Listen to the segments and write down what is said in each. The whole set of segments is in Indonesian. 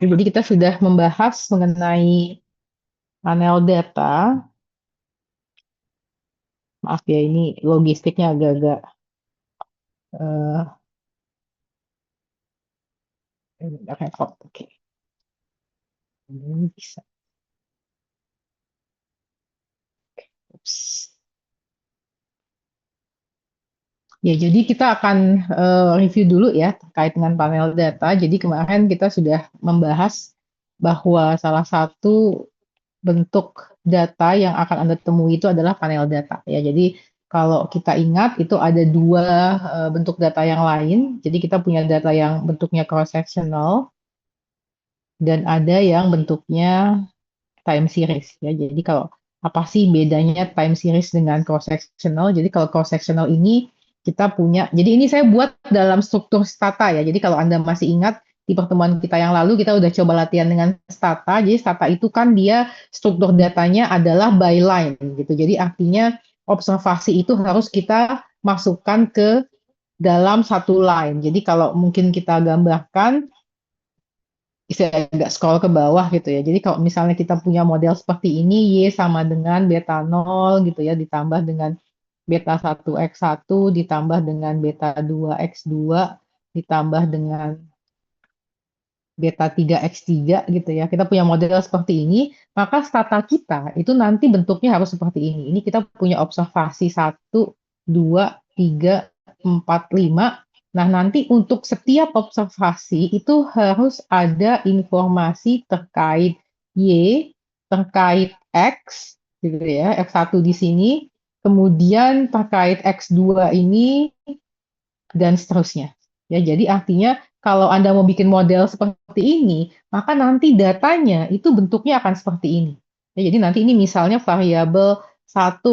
Jadi kita sudah membahas mengenai panel data. Maaf ya, ini logistiknya agak-agak eh, repot. Oke, ini bisa. Ups. Ya, jadi kita akan review dulu ya terkait dengan panel data. Jadi kemarin kita sudah membahas bahwa salah satu bentuk data yang akan Anda temui itu adalah panel data ya. Jadi kalau kita ingat itu ada dua bentuk data yang lain. Jadi kita punya data yang bentuknya cross sectional dan ada yang bentuknya time series ya. Jadi kalau apa sih bedanya time series dengan cross sectional? Jadi kalau cross sectional ini kita punya, jadi ini saya buat dalam struktur stata ya. Jadi kalau Anda masih ingat di pertemuan kita yang lalu kita udah coba latihan dengan stata. Jadi stata itu kan dia struktur datanya adalah by line gitu. Jadi artinya observasi itu harus kita masukkan ke dalam satu line. Jadi kalau mungkin kita gambarkan saya agak scroll ke bawah gitu ya. Jadi kalau misalnya kita punya model seperti ini, Y sama dengan beta 0 gitu ya, ditambah dengan beta 1x1, ditambah dengan beta 2x2, ditambah dengan beta 3x3 gitu ya. Kita punya model seperti ini, maka stata kita itu nanti bentuknya harus seperti ini. Ini kita punya observasi 1, 2, 3, 4, 5. Nah, nanti untuk setiap observasi itu harus ada informasi terkait Y, terkait X, gitu ya, X1 di sini, kemudian terkait X2 ini, dan seterusnya. Ya, jadi artinya kalau Anda mau bikin model seperti ini, maka nanti datanya itu bentuknya akan seperti ini. Ya, jadi nanti ini misalnya variabel 1,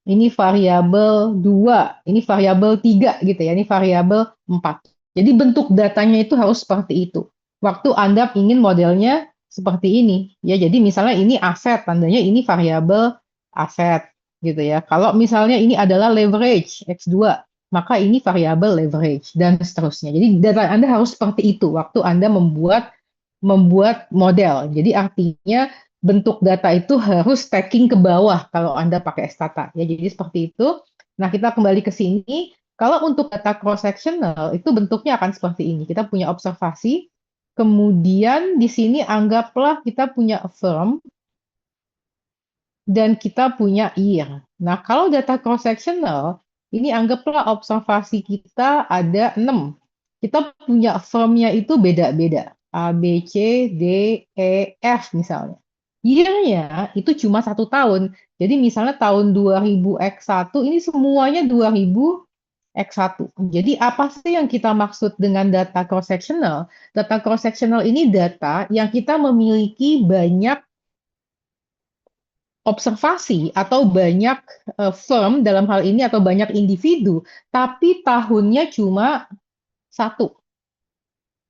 ini variabel 2, ini variabel 3 gitu ya, ini variabel 4. Jadi bentuk datanya itu harus seperti itu. Waktu Anda ingin modelnya seperti ini, ya jadi misalnya ini aset, tandanya ini variabel aset gitu ya. Kalau misalnya ini adalah leverage X2, maka ini variabel leverage dan seterusnya. Jadi data Anda harus seperti itu waktu Anda membuat model. Jadi artinya bentuk data itu harus stacking ke bawah kalau Anda pakai stata. Ya, jadi seperti itu. Nah, kita kembali ke sini. Kalau untuk data cross sectional itu bentuknya akan seperti ini. Kita punya observasi, kemudian di sini anggaplah kita punya affirm dan kita punya year. Nah, kalau data cross sectional ini anggaplah observasi kita ada 6. Kita punya firmnya itu beda-beda. A, B, C, D, E, F misalnya. Year-nya itu cuma 1 tahun. Jadi misalnya tahun 2000 X1 ini semuanya 2000 X1. Jadi apa sih yang kita maksud dengan data cross-sectional? Data cross-sectional ini data yang kita memiliki banyak observasi atau banyak firm dalam hal ini atau banyak individu, tapi tahunnya cuma 1.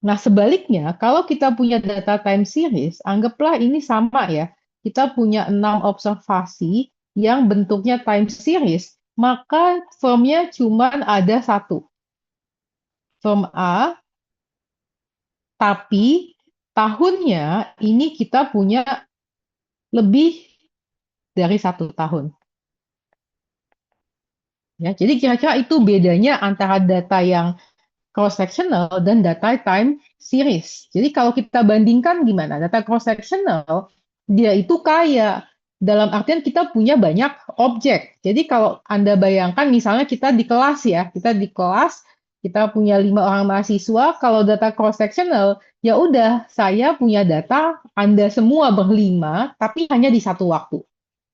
Nah, sebaliknya, kalau kita punya data time series, anggaplah ini sama ya. Kita punya 6 observasi yang bentuknya time series, maka firmnya cuma ada 1. Firm A, tapi tahunnya ini kita punya lebih dari 1 tahun. Ya, jadi kira-kira itu bedanya antara data yang cross-sectional dan data time series. Jadi kalau kita bandingkan gimana? Data cross-sectional, dia itu kaya. Dalam artian kita punya banyak objek. Jadi kalau Anda bayangkan misalnya kita di kelas ya, kita punya 5 orang mahasiswa, kalau data cross-sectional, ya udah saya punya data Anda semua berlima, tapi hanya di satu waktu.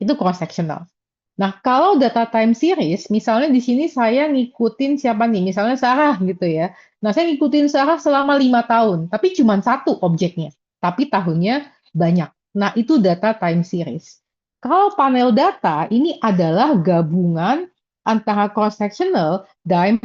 Itu cross-sectional. Nah, kalau data time series, misalnya di sini saya ngikutin siapa nih, misalnya Sarah gitu ya. Nah, saya ngikutin Sarah selama 5 tahun, tapi cuma satu objeknya, tapi tahunnya banyak. Nah, itu data time series. Kalau panel data, ini adalah gabungan antara cross-sectional dan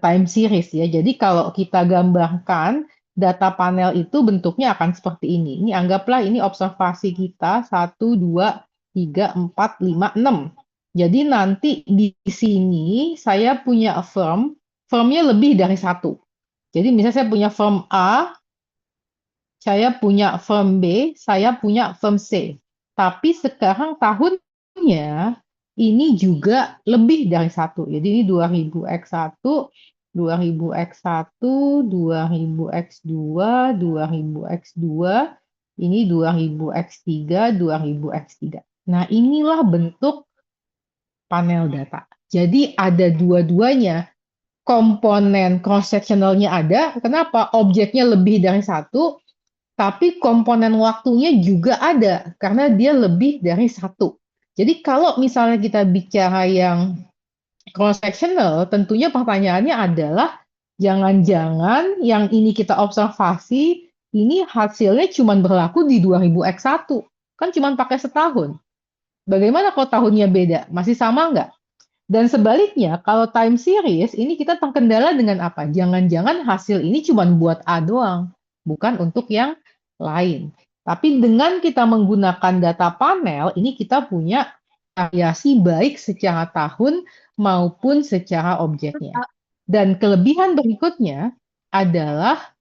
time series ya. Jadi kalau kita gambarkan data panel itu bentuknya akan seperti ini. Ini anggaplah ini observasi kita 1, 2, 3, 4, 5, 6. Jadi nanti di sini saya punya firmnya lebih dari 1. Jadi misalnya saya punya firm A, saya punya firm B, saya punya firm C. Tapi sekarang tahunnya ini juga lebih dari satu. Jadi ini 2000X1, 2000X1, 2000X2, 2000X2, ini 2000X3, 2000X3. Nah, inilah bentuk panel data. Jadi ada dua-duanya. Komponen cross-sectionalnya ada. Kenapa? Objeknya lebih dari satu, tapi komponen waktunya juga ada karena dia lebih dari satu. Jadi kalau misalnya kita bicara yang cross-sectional, tentunya pertanyaannya adalah jangan-jangan yang ini kita observasi, ini hasilnya cuma berlaku di 2000X1. Kan cuma pakai setahun. Bagaimana kalau tahunnya beda? Masih sama nggak? Dan sebaliknya, kalau time series, ini kita terkendala dengan apa? Jangan-jangan hasil ini cuma buat A doang, bukan untuk yang lain. Tapi dengan kita menggunakan data panel, ini kita punya variasi baik secara tahun maupun secara objeknya. Dan kelebihan berikutnya adalah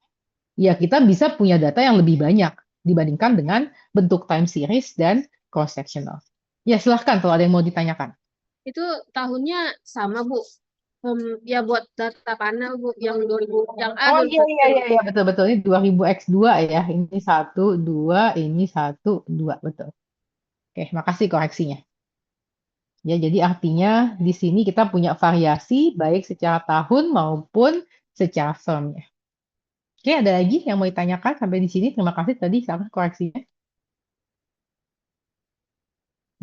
ya kita bisa punya data yang lebih banyak dibandingkan dengan bentuk time series dan cross-sectional. Ya, silahkan kalau ada yang mau ditanyakan. Itu tahunnya sama, Bu. Ya buat data panel, Bu, yang 2000, yang A Oh iya iya 2010. iya iya betul betul ini 2000X2 ya. Ini satu dua ini satu dua betul. Oke, makasih koreksinya. Ya, jadi artinya di sini kita punya variasi baik secara tahun maupun secara firmnya. Oke, ada lagi yang mau ditanyakan sampai di sini? Terima kasih tadi sama koreksinya.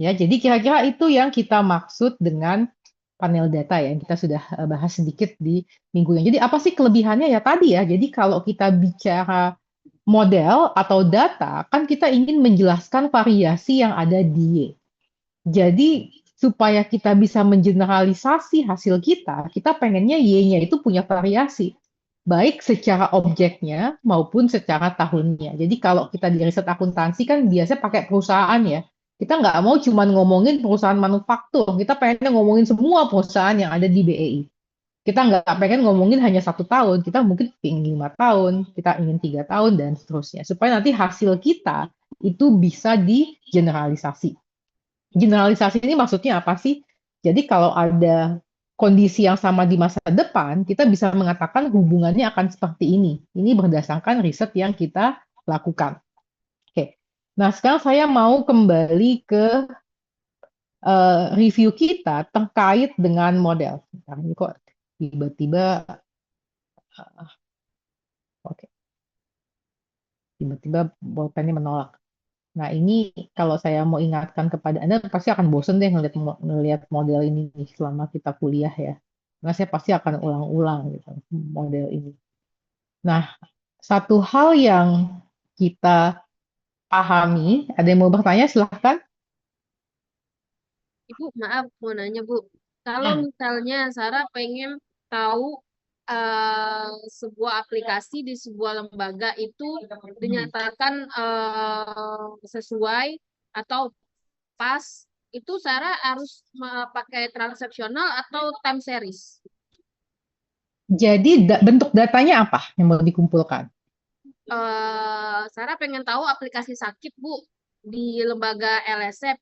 Ya, jadi kira-kira itu yang kita maksud dengan panel data ya, yang kita sudah bahas sedikit di minggu yang. Jadi apa sih kelebihannya ya tadi ya? Jadi kalau kita bicara model atau data, kan kita ingin menjelaskan variasi yang ada di Y. Jadi supaya kita bisa mengeneralisasi hasil kita pengennya Y-nya itu punya variasi, baik secara objeknya maupun secara tahunnya. Jadi kalau kita di riset akuntansi kan biasanya pakai perusahaan ya. Kita nggak mau cuma ngomongin perusahaan manufaktur, kita pengen ngomongin semua perusahaan yang ada di BEI. Kita nggak pengen ngomongin hanya 1 tahun, kita mungkin ingin 5 tahun, kita ingin 3 tahun, dan seterusnya. Supaya nanti hasil kita itu bisa digeneralisasi. Generalisasi ini maksudnya apa sih? Jadi kalau ada kondisi yang sama di masa depan, kita bisa mengatakan hubungannya akan seperti ini. Ini berdasarkan riset yang kita lakukan. Oke. Nah, sekarang saya mau kembali ke review kita terkait dengan model. Bentar, ini kok tiba-tiba, oke, tiba-tiba bolpennya menolak. Nah, ini kalau saya mau ingatkan kepada Anda, pasti akan bosen deh ngelihat model ini nih selama kita kuliah ya. Karena saya pasti akan ulang-ulang gitu model ini. Nah, satu hal yang kita pahami, ada yang mau bertanya, silahkan. Ibu, maaf mau nanya, Bu. Kalau Hmm. misalnya Sarah pengen tahu sebuah aplikasi di sebuah lembaga itu dinyatakan sesuai atau pas, itu Sarah harus pakai transaksional atau time series? Jadi bentuk datanya apa yang mau dikumpulkan? Sarah pengen tahu aplikasi sakit, Bu, di lembaga LSF.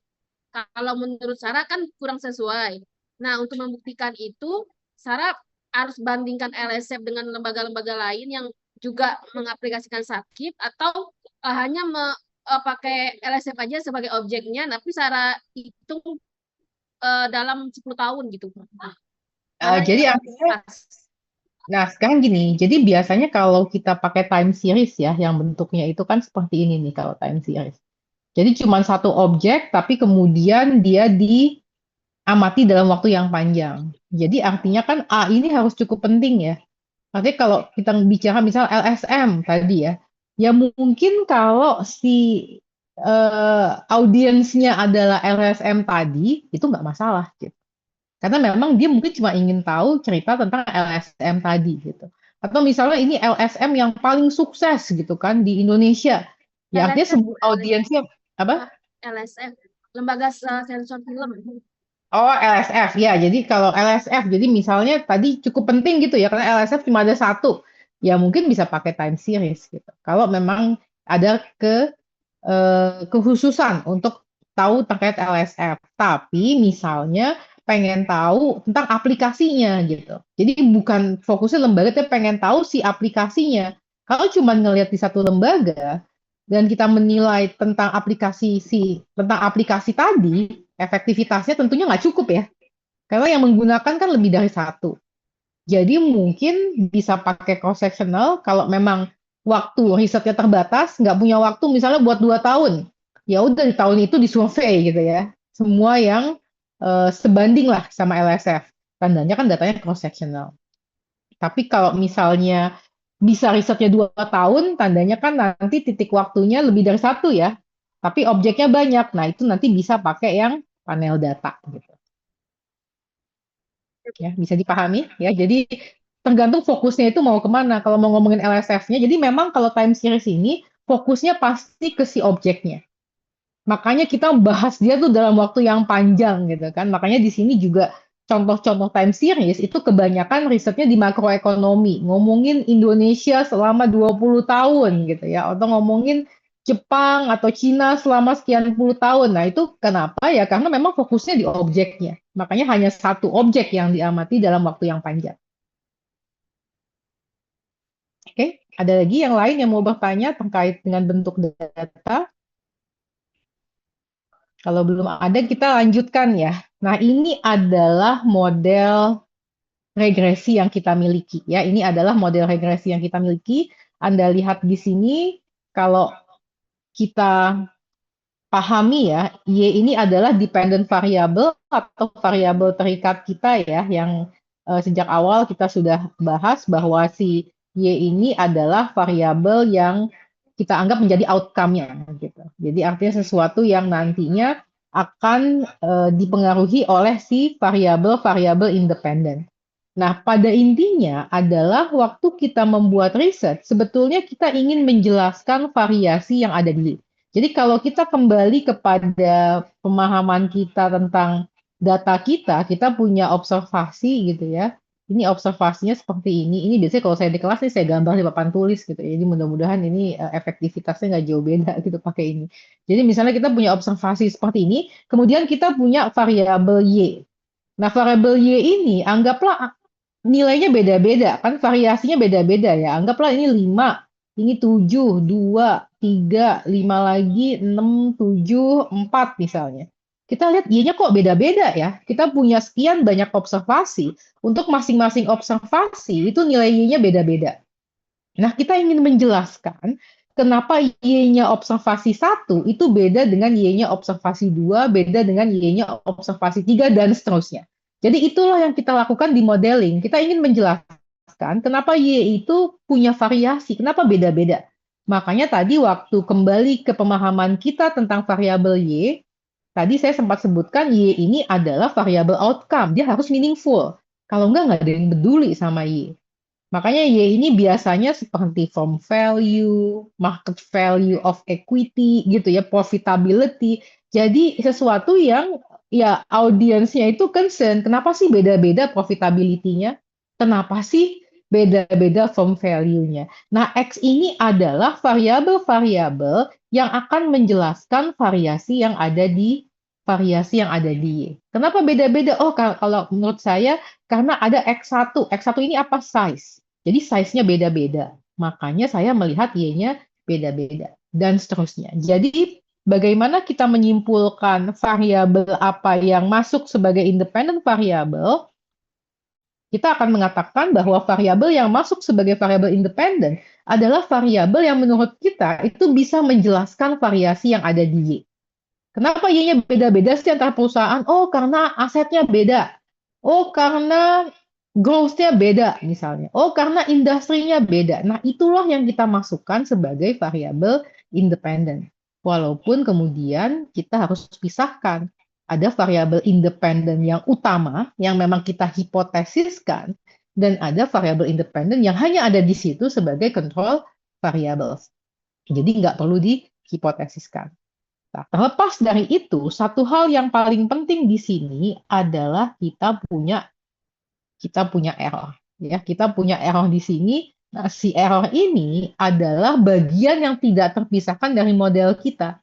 Kalau menurut Sarah kan kurang sesuai. Nah, untuk membuktikan itu, Sarah harus bandingkan LSF dengan lembaga-lembaga lain yang juga mengaplikasikan sakit, atau hanya pakai LSF aja sebagai objeknya, tapi Sarah hitung dalam 10 tahun gitu. Mana Jadi yang artinya, pas? nah sekarang gini, jadi biasanya kalau kita pakai time series ya, yang bentuknya itu kan seperti ini nih kalau time series. Jadi cuma satu objek, tapi kemudian dia diamati dalam waktu yang panjang. Jadi artinya kan A ini harus cukup penting ya. Artinya kalau kita bicara misal LSM tadi ya, ya mungkin kalau si audiensnya adalah LSM tadi, itu nggak masalah gitu. Karena memang dia mungkin cuma ingin tahu cerita tentang LSM tadi gitu. Atau misalnya ini LSM yang paling sukses gitu kan di Indonesia. Ya artinya LSF, semua audiensnya apa? LSF, Lembaga Sensor Film. Oh, LSF ya. Jadi kalau LSF, jadi misalnya tadi cukup penting gitu ya, karena LSF cuma ada satu, ya mungkin bisa pakai time series gitu. Kalau memang ada kekhususan untuk tahu terkait LSF. Tapi misalnya pengen tahu tentang aplikasinya gitu. Jadi bukan fokusnya lembaga, tapi pengen tahu si aplikasinya. Kalau cuma ngelihat di satu lembaga dan kita menilai tentang aplikasi tadi, efektivitasnya tentunya nggak cukup ya. Karena yang menggunakan kan lebih dari satu. Jadi mungkin bisa pakai cross sectional kalau memang waktu risetnya terbatas, nggak punya waktu misalnya buat 2 tahun, ya udah di tahun itu disurvei gitu ya, semua yang sebanding lah sama LSF. Tandanya kan datanya cross sectional. Tapi kalau misalnya bisa risetnya 2 tahun, tandanya kan nanti titik waktunya lebih dari satu ya. Tapi objeknya banyak. Nah itu nanti bisa pakai yang panel data gitu. Ya, bisa dipahami ya. Jadi tergantung fokusnya itu mau kemana. Kalau mau ngomongin LSF-nya, jadi memang kalau time series ini fokusnya pasti ke si objeknya. Makanya kita bahas dia tuh dalam waktu yang panjang gitu kan. Makanya di sini juga contoh-contoh time series itu kebanyakan risetnya di makroekonomi, ngomongin Indonesia selama 20 tahun gitu ya, atau ngomongin Jepang atau Cina selama sekian puluh tahun. Nah, itu kenapa ya? Karena memang fokusnya di objeknya. Makanya hanya satu objek yang diamati dalam waktu yang panjang. Oke, ada lagi yang lain yang mau bertanya terkait dengan bentuk data? Kalau belum ada, kita lanjutkan ya. Nah, ini adalah model regresi yang kita miliki ya. Ini adalah model regresi yang kita miliki. Anda lihat di sini, kalau kita pahami ya, Y ini adalah dependent variable atau variabel terikat kita ya, yang sejak awal kita sudah bahas bahwa si Y ini adalah variabel yang kita anggap menjadi outcome-nya gitu. Jadi artinya sesuatu yang nantinya akan dipengaruhi oleh si variabel-variabel independen. Nah, pada intinya adalah waktu kita membuat riset, sebetulnya kita ingin menjelaskan variasi yang ada di. Jadi kalau kita kembali kepada pemahaman kita tentang data kita, kita punya observasi gitu ya. Ini observasinya seperti ini. Ini biasanya kalau saya di kelas nih saya gambar di papan tulis gitu ya. Jadi mudah-mudahan ini efektivitasnya nggak jauh beda gitu pakai ini. Jadi misalnya kita punya observasi seperti ini, kemudian kita punya variabel Y. Nah, variabel Y ini anggaplah nilainya beda-beda, kan variasinya beda-beda ya. Anggaplah ini 5, ini 7, 2, 3, 5 lagi, 6, 7, 4 misalnya. Kita lihat Y-nya kok beda-beda ya. Kita punya sekian banyak observasi. Untuk masing-masing observasi itu nilai Y-nya beda-beda. Nah, kita ingin menjelaskan kenapa Y-nya observasi 1 itu beda dengan Y-nya observasi 2, beda dengan Y-nya observasi 3, dan seterusnya. Jadi itulah yang kita lakukan di modeling. Kita ingin menjelaskan kenapa Y itu punya variasi, kenapa beda-beda. Makanya tadi waktu kembali ke pemahaman kita tentang variabel Y, tadi saya sempat sebutkan Y ini adalah variabel outcome, dia harus meaningful. Kalau nggak ada yang peduli sama Y. Makanya Y ini biasanya seperti firm value, market value of equity gitu ya, profitability. Jadi sesuatu yang ya audiensnya itu concern, kenapa sih beda-beda profitability-nya? Kenapa sih beda-beda firm value-nya? Nah, X ini adalah variabel-variabel yang akan menjelaskan variasi yang ada di Y. Kenapa beda-beda? Oh, kalau menurut saya karena ada X1. X1 ini apa? Size. Jadi size-nya beda-beda. Makanya saya melihat Y-nya beda-beda. Dan seterusnya. Jadi bagaimana kita menyimpulkan variabel apa yang masuk sebagai independent variabel, kita akan mengatakan bahwa variabel yang masuk sebagai variabel independen adalah variabel yang menurut kita itu bisa menjelaskan variasi yang ada di Y. Kenapa Y-nya beda-beda sih antara perusahaan? Oh, karena asetnya beda. Oh, karena growth-nya beda misalnya. Oh, karena industrinya beda. Nah, itulah yang kita masukkan sebagai variabel independen. Walaupun kemudian kita harus pisahkan. Ada variabel independen yang utama, yang memang kita hipotesiskan, dan ada variabel independen yang hanya ada di situ sebagai control variables. Jadi nggak perlu dihipotesiskan. Nah, terlepas dari itu, satu hal yang paling penting di sini adalah kita punya error. Ya, kita punya error di sini. Nah, si error ini adalah bagian yang tidak terpisahkan dari model kita.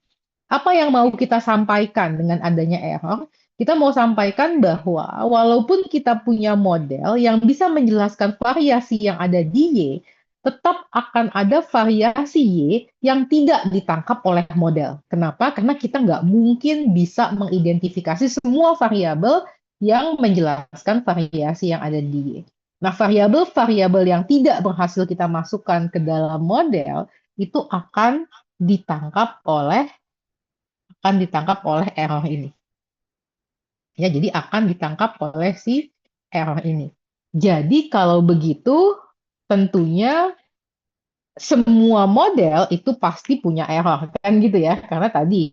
Apa yang mau kita sampaikan dengan adanya error? Kita mau sampaikan bahwa walaupun kita punya model yang bisa menjelaskan variasi yang ada di Y, tetap akan ada variasi Y yang tidak ditangkap oleh model. Kenapa? Karena kita nggak mungkin bisa mengidentifikasi semua variabel yang menjelaskan variasi yang ada di Y. Nah, variabel-variabel yang tidak berhasil kita masukkan ke dalam model itu akan ditangkap oleh error ini. Ya, jadi akan ditangkap oleh si error ini. Jadi kalau begitu tentunya semua model itu pasti punya error kan gitu ya. Karena tadi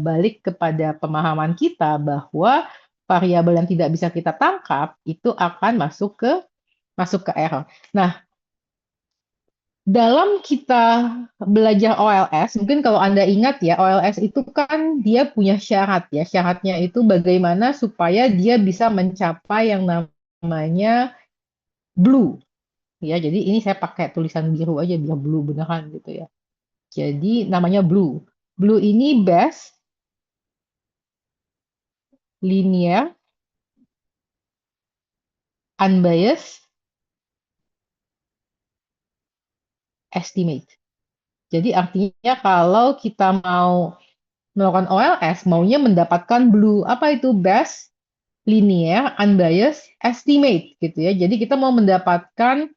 balik kepada pemahaman kita bahwa variabel yang tidak bisa kita tangkap itu akan masuk ke error. Nah, dalam kita belajar OLS, mungkin kalau Anda ingat ya, OLS itu kan dia punya syarat ya. Syaratnya itu bagaimana supaya dia bisa mencapai yang namanya blue. Ya, jadi ini saya pakai tulisan biru aja biar blue beneran gitu ya. Jadi namanya blue. Blue ini best, linear, unbiased, estimate. Jadi artinya kalau kita mau melakukan OLS, maunya mendapatkan blue. Apa itu best, linear, unbiased, estimate gitu ya. Jadi kita mau mendapatkan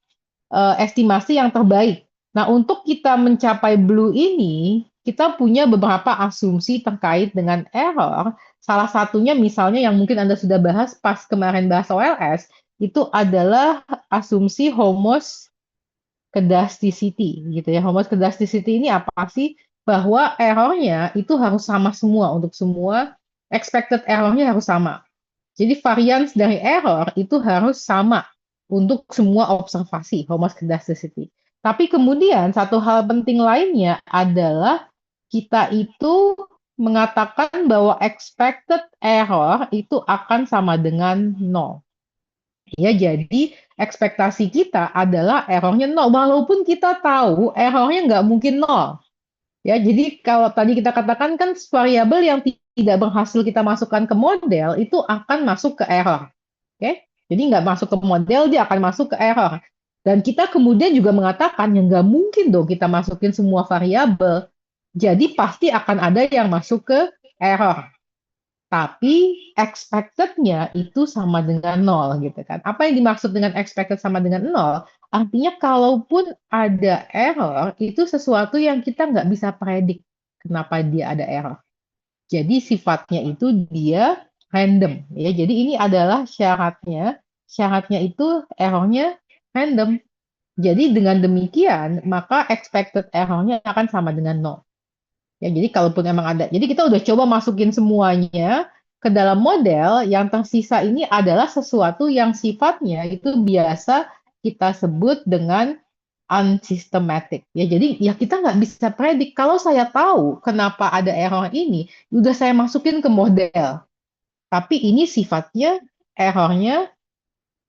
estimasi yang terbaik. Nah, untuk kita mencapai blue ini, kita punya beberapa asumsi terkait dengan error. Salah satunya misalnya yang mungkin Anda sudah bahas pas kemarin bahas OLS, itu adalah asumsi homoscedasticity gitu ya. Homoscedasticity ini apa sih? Bahwa errornya itu harus sama semua untuk semua, expected errornya harus sama. Jadi varians dari error itu harus sama untuk semua observasi homoscedasticity. Tapi kemudian satu hal penting lainnya adalah kita itu mengatakan bahwa expected error itu akan sama dengan nol. Ya, jadi ekspektasi kita adalah errornya nol, walaupun kita tahu errornya nggak mungkin nol. Ya, jadi kalau tadi kita katakan kan variabel yang tidak berhasil kita masukkan ke model itu akan masuk ke error. Oke, jadi nggak masuk ke model, dia akan masuk ke error. Dan kita kemudian juga mengatakan yang nggak mungkin dong kita masukin semua variabel. Jadi pasti akan ada yang masuk ke error. Tapi expected-nya itu sama dengan nol gitu kan. Apa yang dimaksud dengan expected sama dengan nol? Artinya kalaupun ada error, itu sesuatu yang kita nggak bisa predik kenapa dia ada error. Jadi sifatnya itu dia random ya. Jadi ini adalah syaratnya. Syaratnya itu errornya random. Jadi dengan demikian maka expected errornya akan sama dengan nol. Ya, jadi kalaupun emang ada, jadi kita udah coba masukin semuanya ke dalam model, yang tersisa ini adalah sesuatu yang sifatnya itu biasa kita sebut dengan unsystematic. Ya, jadi ya kita nggak bisa predik. Kalau saya tahu kenapa ada error ini, udah saya masukin ke model. Tapi ini sifatnya errornya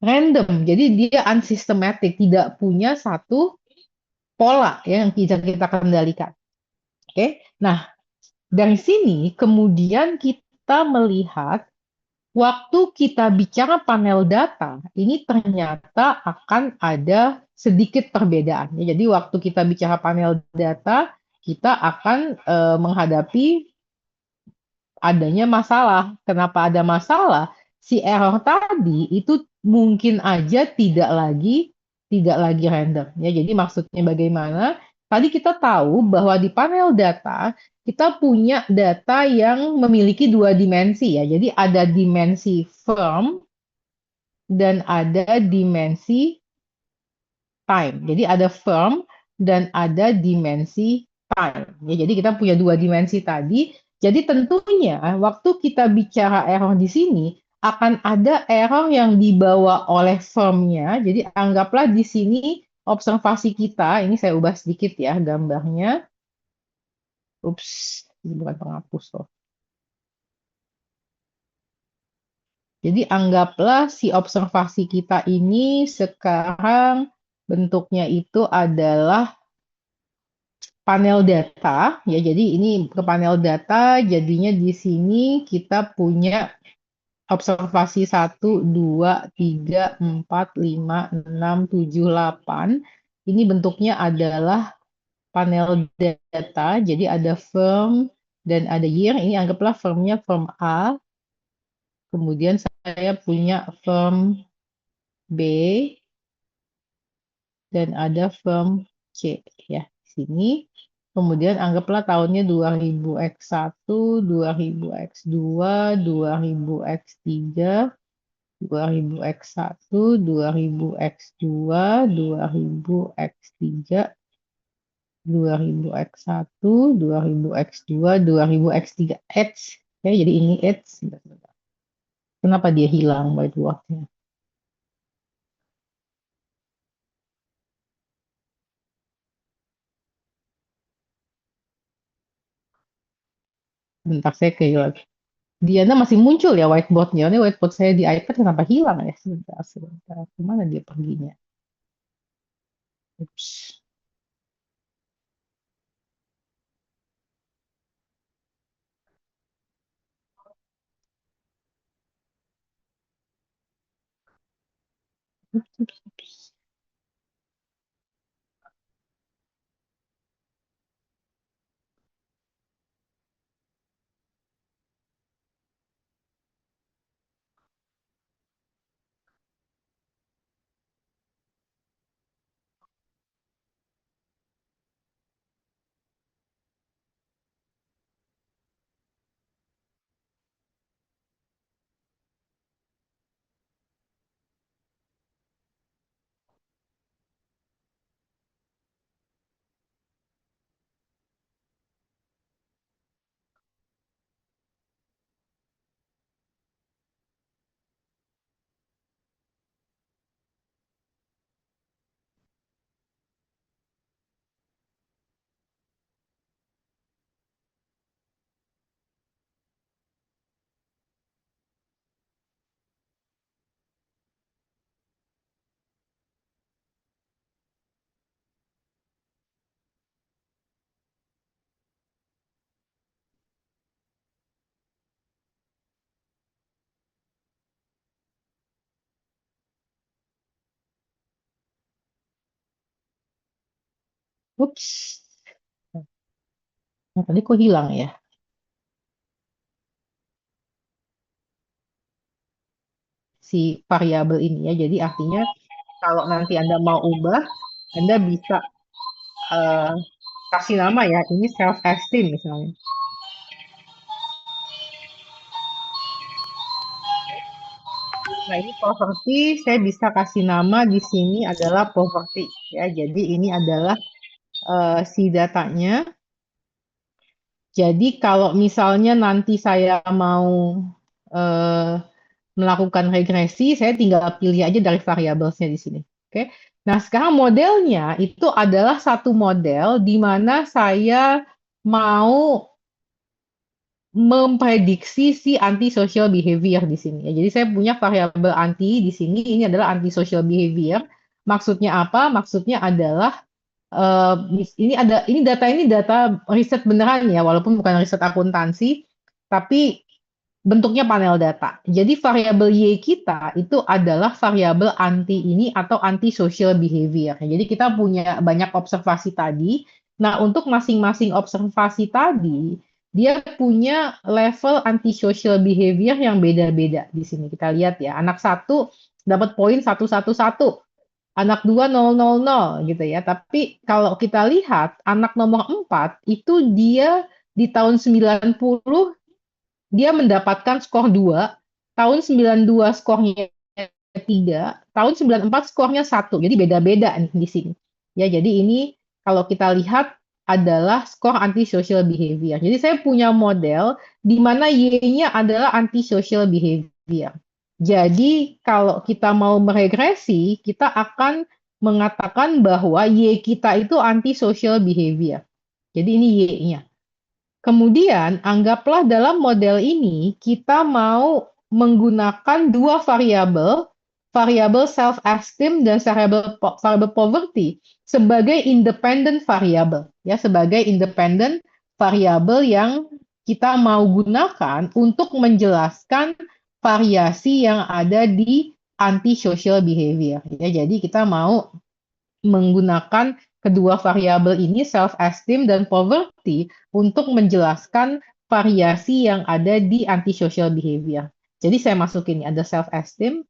random. Jadi dia unsystematic, tidak punya satu pola ya, yang bisa kita kendalikan. Oke. Nah, dari sini kemudian kita melihat waktu kita bicara panel data, ini ternyata akan ada sedikit perbedaan. Ya, jadi waktu kita bicara panel data, kita akan menghadapi adanya masalah. Kenapa ada masalah? Si error tadi itu mungkin aja tidak lagi random. Ya, jadi maksudnya bagaimana? Tadi kita tahu bahwa di panel data kita punya data yang memiliki dua dimensi ya. Jadi ada dimensi firm dan ada dimensi time. Jadi ada firm dan ada dimensi time. Ya, jadi kita punya dua dimensi tadi. Jadi tentunya waktu kita bicara error di sini akan ada error yang dibawa oleh firmnya. Jadi anggaplah di sini observasi kita, ini saya ubah sedikit ya gambarnya. Ups, ini bukan penghapus loh. Jadi anggaplah si observasi kita ini sekarang bentuknya itu adalah panel data, ya. Jadi ini ke panel data, jadinya di sini kita punya observasi 1, 2, 3, 4, 5, 6, 7, 8. Ini bentuknya adalah panel data, jadi ada firm dan ada year. Ini anggaplah firmnya firm A, kemudian saya punya firm B, dan ada firm C, ya, di sini. Kemudian anggaplah tahunnya 2000X1, 2000X2, 2000X3, 2000X1, 2000X2, 2000X3, 2000X1, 2000X2, 2000X3, X. Ya, jadi ini X. Kenapa dia hilang whiteboardnya? Bentar, saya kehilangan. Diana masih muncul ya whiteboardnya. Ini whiteboard saya di iPad kenapa hilang ya? Sebentar, sebentar. Kemana dia perginya? Ups. Ups, ups, ups. Ups. Nah, tadi kok hilang ya? Si variabel ini ya. Jadi artinya kalau nanti Anda mau ubah, Anda bisa eh, kasih nama ya. Ini self esteem misalnya. Nah, ini poverty, saya bisa kasih nama di sini adalah poverty ya. Jadi ini adalah si datanya. Jadi kalau misalnya nanti saya mau eh, melakukan regresi, saya tinggal pilih aja dari variabelnya di sini. Oke. Nah, sekarang modelnya itu adalah satu model di mana saya mau memprediksi si antisocial behavior di sini. Ya, jadi saya punya variabel anti di sini. Ini adalah antisocial behavior. Maksudnya apa? Maksudnya adalah eh, ini data riset beneran ya, walaupun bukan riset akuntansi, tapi bentuknya panel data. Jadi variabel Y kita itu adalah variabel anti ini atau anti-social behavior. Jadi kita punya banyak observasi tadi. Nah, untuk masing-masing observasi tadi, dia punya level anti-social behavior yang beda-beda di sini. Kita lihat ya, anak satu dapat poin 111, anak 2 000 gitu ya. Tapi kalau kita lihat anak nomor 4 itu dia di tahun 90 dia mendapatkan skor 2, tahun 92 skornya 3, tahun 94 skornya 1. Jadi beda-beda nih di sini. Ya, jadi ini kalau kita lihat adalah skor anti-social behavior. Jadi saya punya model di mana Y-nya adalah anti-social behavior. Jadi kalau kita mau meregresi, kita akan mengatakan bahwa Y kita itu anti-social behavior. Jadi ini Y-nya. Kemudian, anggaplah dalam model ini kita mau menggunakan dua variabel variabel self-esteem dan variabel poverty sebagai independent variabel, ya, sebagai independent variabel yang kita mau gunakan untuk menjelaskan variasi yang ada di antisocial behavior. Ya, jadi kita mau menggunakan kedua variabel ini, self-esteem dan poverty, untuk menjelaskan variasi yang ada di antisocial behavior. Jadi saya masukin ada self-esteem,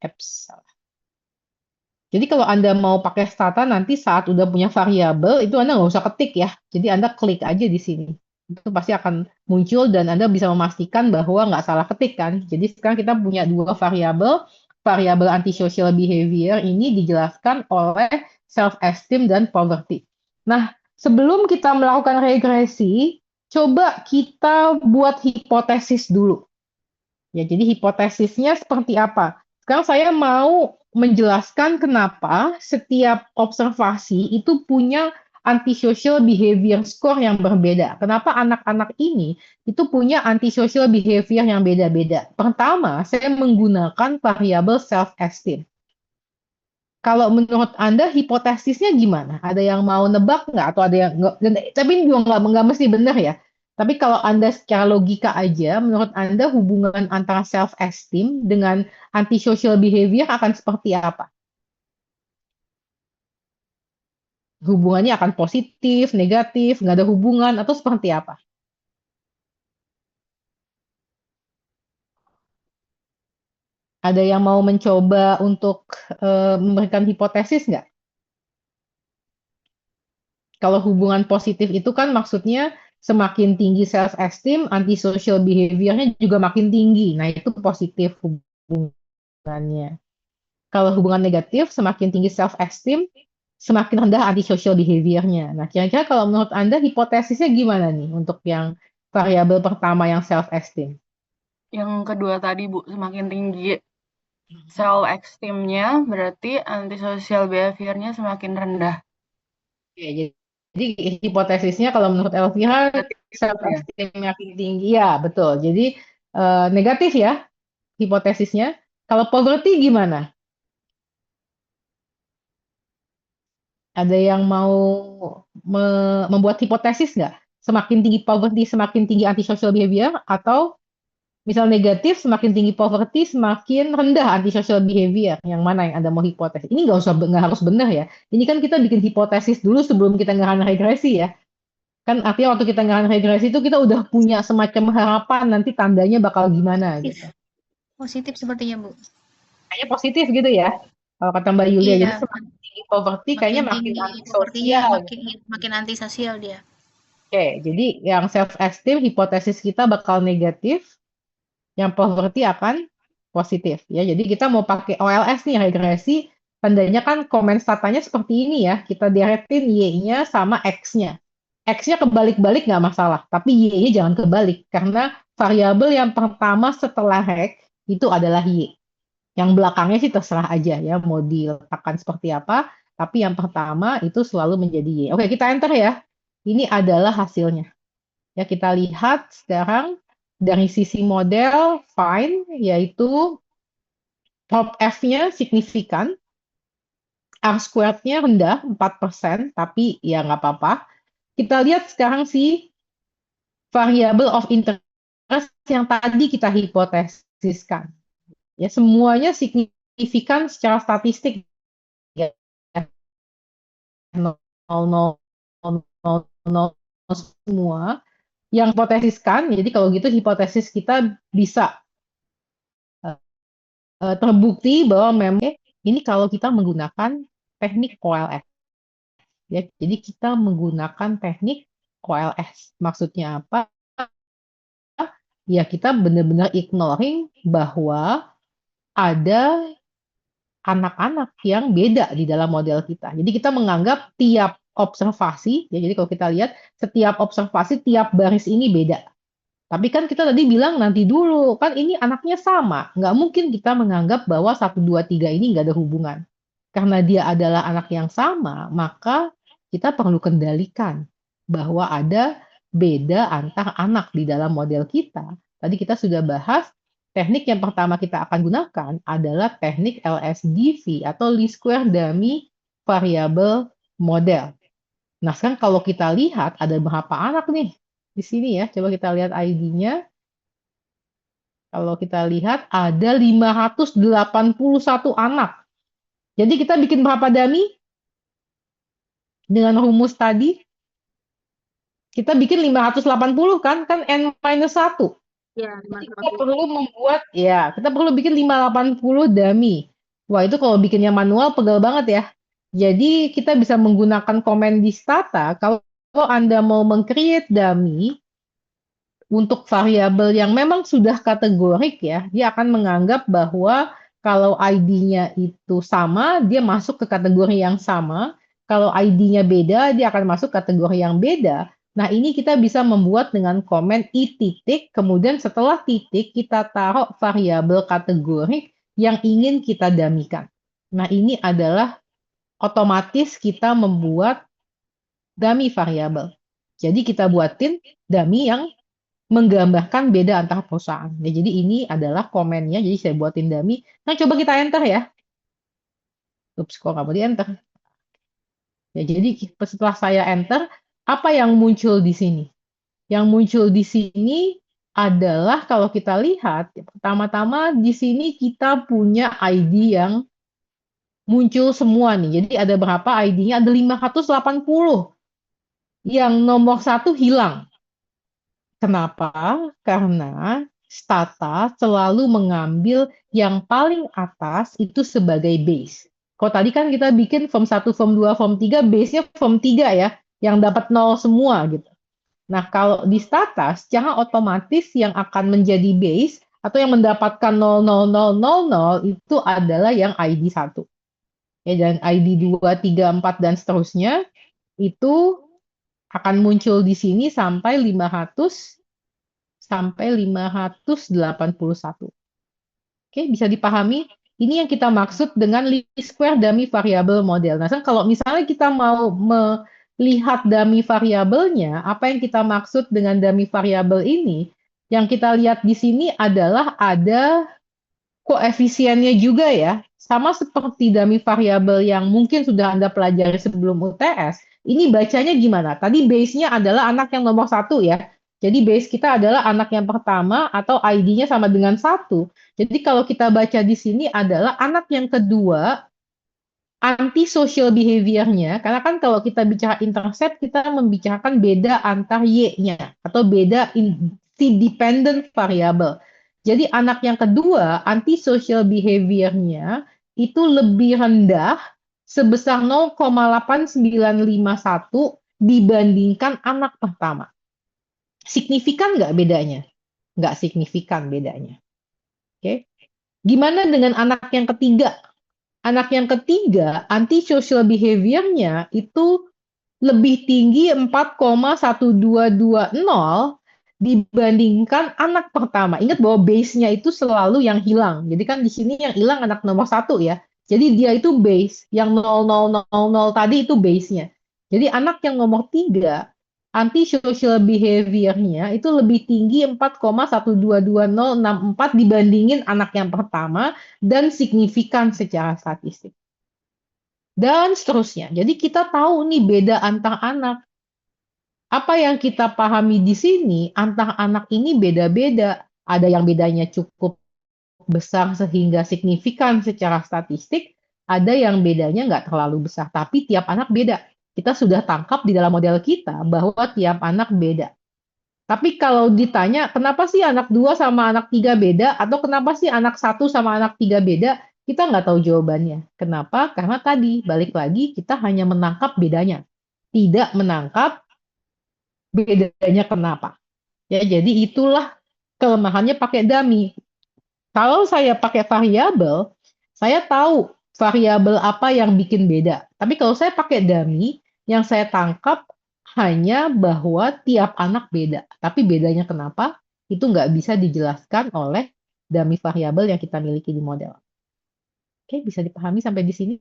jadi kalau Anda mau pakai stata nanti saat udah punya variabel itu Anda nggak usah ketik ya. Jadi Anda klik aja di sini. Itu pasti akan muncul dan Anda bisa memastikan bahwa nggak salah ketik kan. Jadi sekarang kita punya dua variabel. Variabel antisocial behavior ini dijelaskan oleh self-esteem dan poverty. Nah, sebelum kita melakukan regresi, coba kita buat hipotesis dulu. Ya, jadi hipotesisnya seperti apa? Sekarang saya mau menjelaskan kenapa setiap observasi itu punya antisocial behavior score yang berbeda. Kenapa anak-anak ini itu punya antisocial behavior yang beda-beda. Pertama, saya menggunakan variabel self-esteem. Kalau menurut Anda hipotesisnya gimana? Ada yang mau nebak nggak? Atau ada yang nggak? Tapi ini juga nggak mesti benar ya. Tapi kalau Anda secara logika aja, menurut Anda hubungan antara self-esteem dengan antisocial behavior akan seperti apa? Hubungannya akan positif, negatif, nggak ada hubungan, atau seperti apa? Ada yang mau mencoba untuk memberikan hipotesis nggak? Kalau hubungan positif itu kan maksudnya semakin tinggi self-esteem, antisocial behavior-nya juga makin tinggi. Nah, itu positif hubungannya. Kalau hubungan negatif, semakin tinggi self-esteem, semakin rendah antisocial behavior-nya. Nah, kira-kira kalau menurut Anda hipotesisnya gimana nih untuk yang variabel pertama yang self-esteem? Yang kedua tadi, Bu, semakin tinggi self-esteem-nya, berarti antisocial behavior-nya semakin rendah. Oke, jadi hipotesisnya kalau menurut Elvira, Berarti itu ya. self-esteem makin tinggi, ya betul. Jadi negatif ya hipotesisnya. Kalau poverty gimana? Ada yang mau membuat hipotesis nggak? Semakin tinggi poverty, semakin tinggi antisocial behavior, atau misal negatif, semakin tinggi poverty, semakin rendah antisocial behavior. Yang mana yang Anda mau hipotesis? Ini nggak harus benar ya. Ini kan kita bikin hipotesis dulu sebelum kita ngerasain regresi ya. Kan artinya waktu kita ngerasain regresi itu kita udah punya semacam harapan nanti tandanya bakal gimana gitu. Positif sepertinya, Bu. Kayaknya positif gitu ya. Kalau kata Mbak Yulia, jadi Iya, semakin tinggi poverty kayaknya makin tinggi poverty-nya antisosial. makin antisosial dia. Oke, jadi yang self-esteem hipotesis kita bakal negatif, yang poverty akan positif ya. Jadi kita mau pakai OLS nih regresi, tandanya kan komen statanya seperti ini ya. Kita directin Y-nya sama X-nya. X-nya kebalik-balik nggak masalah, tapi Y-nya jangan kebalik karena variabel yang pertama setelah reg itu adalah Y. Yang belakangnya sih terserah aja ya mau diletakkan seperti apa, tapi yang pertama itu selalu menjadi Y. Oke, kita enter ya. Ini adalah hasilnya. Ya, kita lihat sekarang dari sisi model fine, yaitu top F-nya signifikan, R squared-nya rendah 4%, tapi ya nggak apa-apa. Kita lihat sekarang si variable of interest yang tadi kita hipotesiskan. Ya, semuanya signifikan secara statistik. Ya, 0,000 semua yang hipotesiskan. Jadi kalau gitu hipotesis kita bisa terbukti bahwa memang ini kalau kita menggunakan teknik OLS. Ya, jadi kita menggunakan teknik OLS. Maksudnya apa? Ya kita benar-benar ignoring bahwa ada anak-anak yang beda di dalam model kita. Jadi kita menganggap tiap observasi, ya jadi kalau kita lihat setiap observasi tiap baris ini beda. Tapi kan kita tadi bilang nanti dulu, kan ini anaknya sama. Nggak mungkin kita menganggap bahwa 1, 2, 3 ini nggak ada hubungan. Karena dia adalah anak yang sama, maka kita perlu kendalikan bahwa ada beda antar anak di dalam model kita. Tadi kita sudah bahas Teknik yang pertama kita akan gunakan adalah teknik LSDV atau Least Square Dummy Variable Model. Nah, sekarang kalau kita lihat ada berapa anak nih di sini ya. Coba kita lihat ID-nya. Kalau kita lihat ada 581 anak. Jadi kita bikin berapa dummy? Dengan rumus tadi, kita bikin 580 kan? Kan N-1. Ya, Jadi kita perlu bikin 580 dummy. Wah, itu kalau bikinnya manual pegal banget ya. Jadi kita bisa menggunakan komen di Stata kalau Anda mau meng-create dummy untuk variabel yang memang sudah kategorik ya, dia akan menganggap bahwa kalau ID-nya itu sama, dia masuk ke kategori yang sama. Kalau ID-nya beda, dia akan masuk kategori yang beda. Nah, ini kita bisa membuat dengan komen i titik, kemudian setelah titik kita taruh variabel kategori yang ingin kita damikan. Nah, ini adalah otomatis kita membuat dummy variabel. Jadi kita buatin dummy yang menggambarkan beda antar perusahaan. Ya, jadi ini adalah komennya, jadi saya buatin dummy. Nah, coba kita enter ya. Ups, kok nggak mau di-enter? Ya, jadi setelah saya enter, apa yang muncul di sini? Yang muncul di sini adalah kalau kita lihat, pertama-tama di sini kita punya ID yang muncul semua nih. Jadi ada berapa ID-nya? Ada 580. Yang nomor 1 hilang. Kenapa? Karena Stata selalu mengambil yang paling atas itu sebagai base. Kalau tadi kan kita bikin form 1, form 2, form 3, base-nya form 3 ya, yang dapat 0 semua gitu. Nah, kalau di Stata, secara otomatis yang akan menjadi base atau yang mendapatkan 00000 itu adalah yang ID 1. Ya, dan ID 2, 3, 4, dan seterusnya itu akan muncul di sini sampai 581. Oke, bisa dipahami? Ini yang kita maksud dengan least square dummy variable model. Nah, kalau misalnya kita mau melihat dummy variabelnya, apa yang kita maksud dengan dummy variable ini? Yang kita lihat di sini adalah ada koefisiennya juga ya. Sama seperti dummy variable yang mungkin sudah Anda pelajari sebelum UTS, ini bacanya gimana? Tadi base-nya adalah anak yang nomor 1 ya. Jadi base kita adalah anak yang pertama atau ID-nya sama dengan 1. Jadi kalau kita baca di sini adalah anak yang kedua anti-social behavior-nya, karena kan kalau kita bicara intercept, kita membicarakan beda antar Y-nya atau beda dependent variable. Jadi anak yang kedua anti-social behavior-nya itu lebih rendah sebesar 0,8951 dibandingkan anak pertama. Signifikan nggak bedanya? Nggak signifikan bedanya. Oke. Gimana dengan anak yang ketiga? Anak yang ketiga, anti-social behavior-nya itu lebih tinggi 4,1220 dibandingkan anak pertama. Ingat bahwa base-nya itu selalu yang hilang. Jadi kan di sini yang hilang anak nomor 1 ya. Jadi dia itu base. Yang 0000 tadi itu base-nya. Jadi anak yang nomor 3, anti-social behavior-nya itu lebih tinggi 4,122064 dibandingin anak yang pertama dan signifikan secara statistik. Dan seterusnya. Jadi kita tahu nih beda antar anak. Apa yang kita pahami di sini, antar anak ini beda-beda. Ada yang bedanya cukup besar sehingga signifikan secara statistik, ada yang bedanya nggak terlalu besar, tapi tiap anak beda. Kita sudah tangkap di dalam model kita bahwa tiap anak beda. Tapi kalau ditanya, kenapa sih anak 2 sama anak 3 beda, atau kenapa sih anak 1 sama anak 3 beda, kita nggak tahu jawabannya. Kenapa? Karena tadi, balik lagi, kita hanya menangkap bedanya. Tidak menangkap bedanya kenapa. Ya, jadi itulah kelemahannya pakai dummy. Kalau saya pakai variabel, saya tahu variabel apa yang bikin beda. Tapi kalau saya pakai dummy, yang saya tangkap hanya bahwa tiap anak beda. Tapi bedanya kenapa, itu nggak bisa dijelaskan oleh dummy variabel yang kita miliki di model. Oke, bisa dipahami sampai di sini?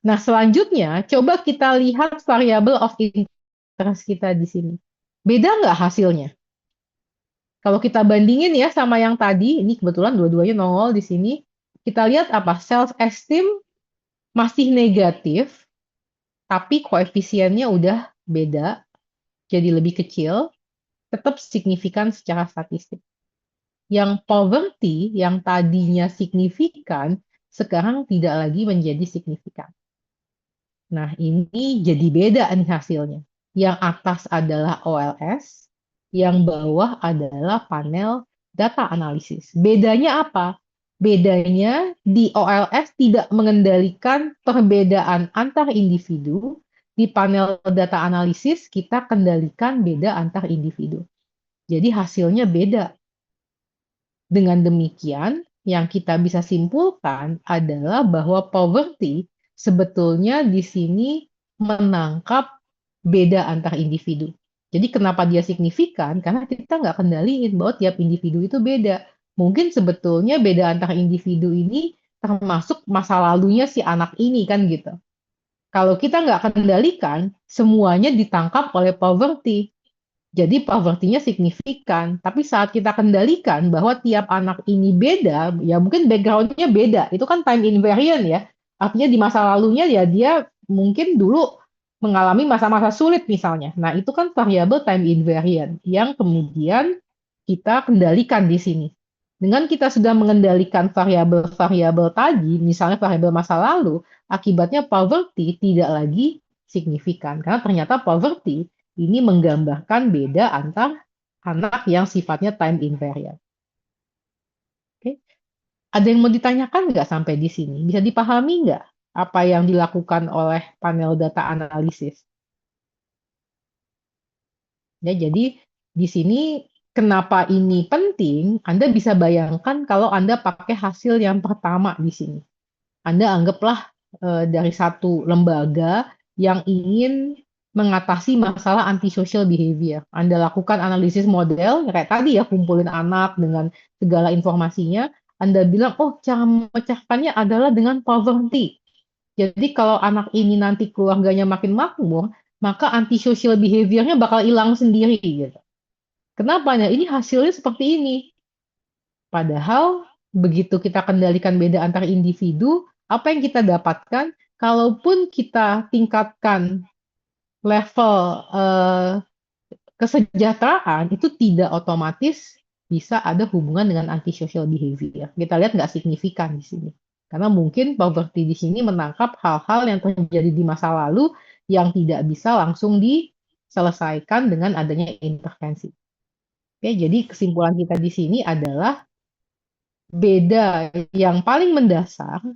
Nah, selanjutnya, coba kita lihat variabel of interest kita di sini. Beda nggak hasilnya? Kalau kita bandingin ya sama yang tadi, ini kebetulan dua-duanya nongol di sini. Kita lihat apa? Self esteem masih negatif, tapi koefisiennya udah beda, jadi lebih kecil, tetap signifikan secara statistik. Yang poverty yang tadinya signifikan, sekarang tidak lagi menjadi signifikan. Nah, ini jadi beda nih hasilnya. Yang atas adalah OLS, yang bawah adalah panel data analisis. Bedanya apa? Bedanya di OLS tidak mengendalikan perbedaan antar individu, di panel data analisis kita kendalikan beda antar individu. Jadi hasilnya beda. Dengan demikian, yang kita bisa simpulkan adalah bahwa poverty sebetulnya di sini menangkap beda antar individu. Jadi kenapa dia signifikan? Karena kita nggak kendaliin bahwa tiap individu itu beda. Mungkin sebetulnya beda antar individu ini termasuk masa lalunya si anak ini kan gitu. Kalau kita nggak kendalikan, semuanya ditangkap oleh poverty. Jadi poverty-nya signifikan, tapi saat kita kendalikan bahwa tiap anak ini beda, ya mungkin background-nya beda, itu kan time invariant ya. Artinya di masa lalunya ya dia mungkin dulu mengalami masa-masa sulit misalnya. Nah itu kan variabel time invariant yang kemudian kita kendalikan di sini. Dengan kita sudah mengendalikan variabel-variabel tadi, misalnya variabel masa lalu, akibatnya poverty tidak lagi signifikan. Karena ternyata poverty ini menggambarkan beda antar anak yang sifatnya time invariant. Oke. Ada yang mau ditanyakan nggak sampai di sini? Bisa dipahami nggak apa yang dilakukan oleh panel data analisis? Ya, jadi di sini kenapa ini penting? Anda bisa bayangkan kalau Anda pakai hasil yang pertama di sini. Anda anggaplah dari satu lembaga yang ingin mengatasi masalah antisocial behavior. Anda lakukan analisis model, kayak tadi ya, kumpulin anak dengan segala informasinya. Anda bilang, oh cara memecahkannya adalah dengan poverty. Jadi kalau anak ini nanti keluarganya makin makmur, maka antisocial behavior-nya bakal hilang sendiri. Gitu. Kenapa? Nah, ini hasilnya seperti ini. Padahal begitu kita kendalikan beda antar individu, apa yang kita dapatkan? Kalaupun kita tingkatkan level kesejahteraan, itu tidak otomatis bisa ada hubungan dengan antisocial behavior. Kita lihat nggak signifikan di sini. Karena mungkin poverty di sini menangkap hal-hal yang terjadi di masa lalu yang tidak bisa langsung diselesaikan dengan adanya intervensi. Oke, jadi kesimpulan kita di sini adalah beda yang paling mendasar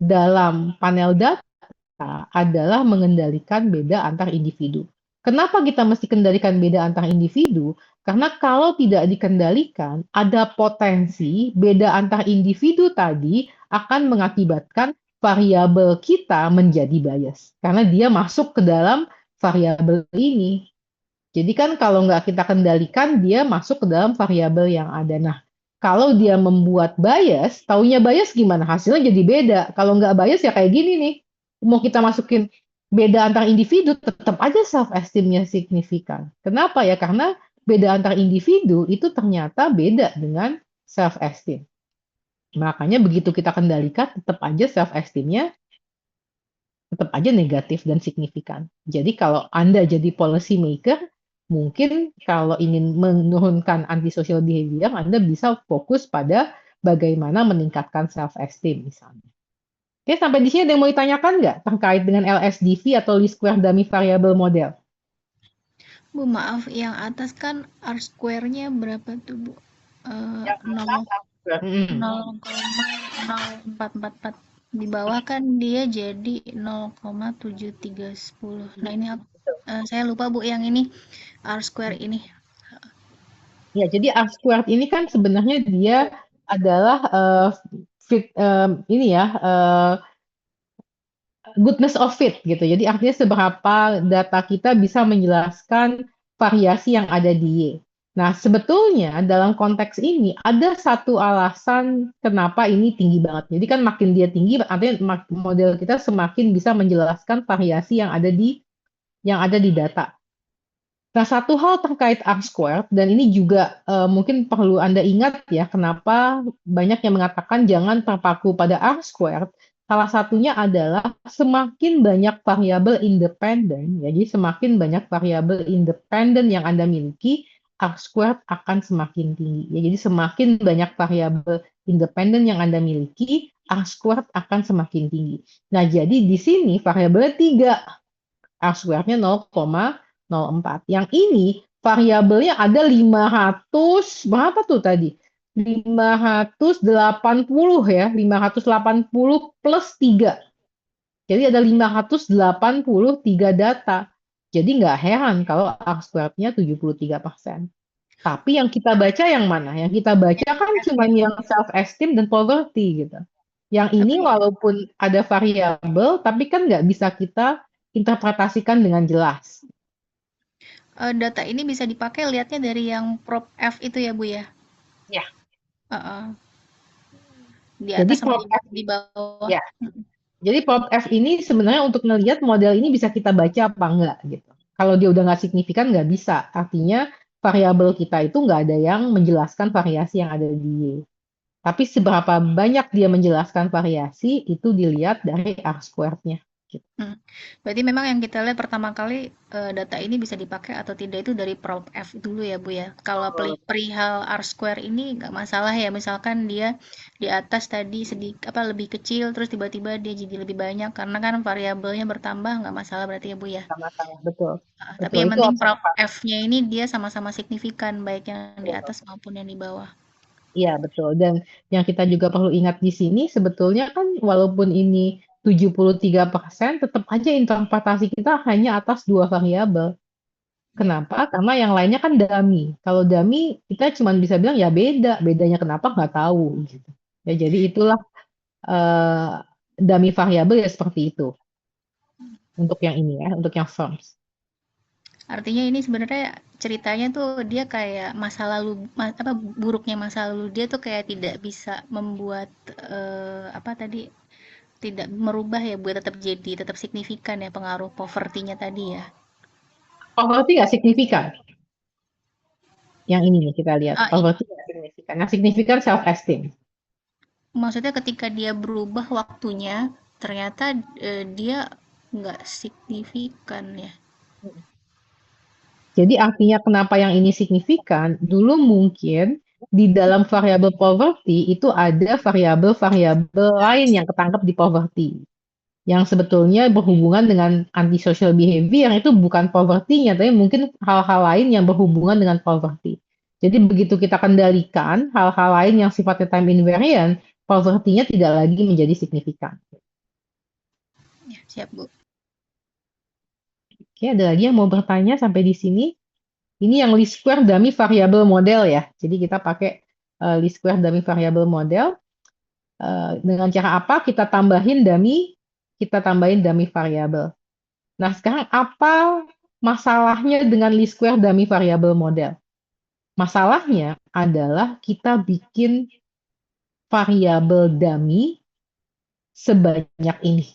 dalam panel data adalah mengendalikan beda antar individu. Kenapa kita mesti kendalikan beda antar individu? Karena kalau tidak dikendalikan, ada potensi beda antar individu tadi akan mengakibatkan variabel kita menjadi bias. Karena dia masuk ke dalam variabel ini. Jadi kan kalau nggak kita kendalikan, dia masuk ke dalam variabel yang ada. Nah, kalau dia membuat bias, taunya bias gimana? Hasilnya jadi beda. Kalau nggak bias ya kayak gini nih. Mau kita masukin beda antar individu, tetap aja self-esteem-nya signifikan. Kenapa ya? Karena beda antar individu itu ternyata beda dengan self-esteem. Makanya begitu kita kendalikan, tetap aja self-esteem-nya tetap aja negatif dan signifikan. Jadi kalau Anda jadi policy maker, mungkin kalau ingin menurunkan antisocial behavior, Anda bisa fokus pada bagaimana meningkatkan self-esteem misalnya. Oke, sampai di sini ada yang mau ditanyakan nggak terkait dengan LSDV atau least square dummy variable model? Bu, maaf, yang atas kan R square-nya berapa tuh, Bu? 0,0444. Di bawah kan dia jadi 0,7310. Nah, ini saya lupa, Bu, yang ini R square ini. Ya, jadi R squared ini kan sebenarnya dia adalah goodness of fit gitu. Jadi artinya seberapa data kita bisa menjelaskan variasi yang ada di Y. Nah, sebetulnya dalam konteks ini ada satu alasan kenapa ini tinggi banget. Jadi kan makin dia tinggi, artinya model kita semakin bisa menjelaskan variasi yang ada di data. Nah, satu hal terkait R-squared, dan ini juga mungkin perlu Anda ingat ya, kenapa banyak yang mengatakan jangan terpaku pada R-squared. Salah satunya adalah semakin banyak variabel independen, ya, jadi semakin banyak variabel independen yang Anda miliki, R-squared akan semakin tinggi. Ya, jadi semakin banyak variabel independen yang Anda miliki, R-squared akan semakin tinggi. Nah, jadi di sini variabelnya 3. R-squared-nya 0,04. Yang ini variabelnya ada 500, berapa tuh tadi? 580 ya, 580 plus 3. Jadi ada 583 data. Jadi nggak heran kalau R-squared-nya 73%. Tapi yang kita baca yang mana? Yang kita baca kan cuma yang self-esteem dan poverty gitu. Yang ini Tapi walaupun ada variabel, tapi kan nggak bisa kita interpretasikan dengan jelas. data ini bisa dipakai lihatnya dari yang prop F itu ya, Bu ya? Ya. Heeh. Di Jadi atas sama prop F, di bawah. ya. Jadi prop F ini sebenarnya untuk ngelihat model ini bisa kita baca apa enggak gitu. Kalau dia udah nggak signifikan nggak bisa. Artinya variabel kita itu nggak ada yang menjelaskan variasi yang ada di Y. Tapi seberapa banyak dia menjelaskan variasi itu dilihat dari R-squared-nya. Gitu. Berarti memang yang kita lihat pertama kali data ini bisa dipakai atau tidak itu dari prop F dulu ya, Bu ya. Kalau perihal R-square ini nggak masalah ya, misalkan dia di atas tadi sedikit lebih kecil terus tiba-tiba dia jadi lebih banyak karena kan variabelnya bertambah nggak masalah berarti ya, Bu ya. Sama-sama, betul. Tapi Betul, yang itu penting prop observasi. F-nya ini dia sama-sama signifikan baik yang di atas maupun yang di bawah. Iya, betul. Dan yang kita juga perlu ingat di sini sebetulnya kan walaupun ini 73%, tetap aja interpretasi kita hanya atas 2 variabel. Kenapa? Karena yang lainnya kan dummy. Kalau dummy kita cuma bisa bilang ya beda, bedanya kenapa nggak tahu gitu. Ya jadi itulah dummy variabel ya seperti itu. Untuk yang ini ya, untuk yang firms. Artinya ini sebenarnya ceritanya tuh dia kayak masa lalu buruknya masa lalu dia tuh kayak tidak bisa membuat tidak merubah ya buat tetap signifikan ya pengaruh poverty-nya tadi ya. Poverty nggak signifikan. Yang ini nih kita lihat. Ah, Poverty nggak signifikan. Yang signifikan self-esteem. maksudnya ketika dia berubah waktunya ternyata dia nggak signifikan ya. Jadi artinya kenapa yang ini signifikan, dulu mungkin di dalam variabel poverty itu ada variabel-variabel lain yang ketangkep di poverty. Yang sebetulnya berhubungan dengan antisocial behavior yang itu bukan poverty-nya, tapi mungkin hal-hal lain yang berhubungan dengan poverty. Jadi begitu kita kendalikan hal-hal lain yang sifatnya time invariant, poverty-nya tidak lagi menjadi signifikan. Ya, siap, Bu. Oke, ada lagi yang mau bertanya sampai di sini? Ini yang least square dummy variable model ya. Jadi kita pakai least square dummy variable model. Dengan cara apa? Kita tambahin dummy variable. Nah, sekarang apa masalahnya dengan least square dummy variable model? Masalahnya adalah kita bikin variabel dummy sebanyak ini.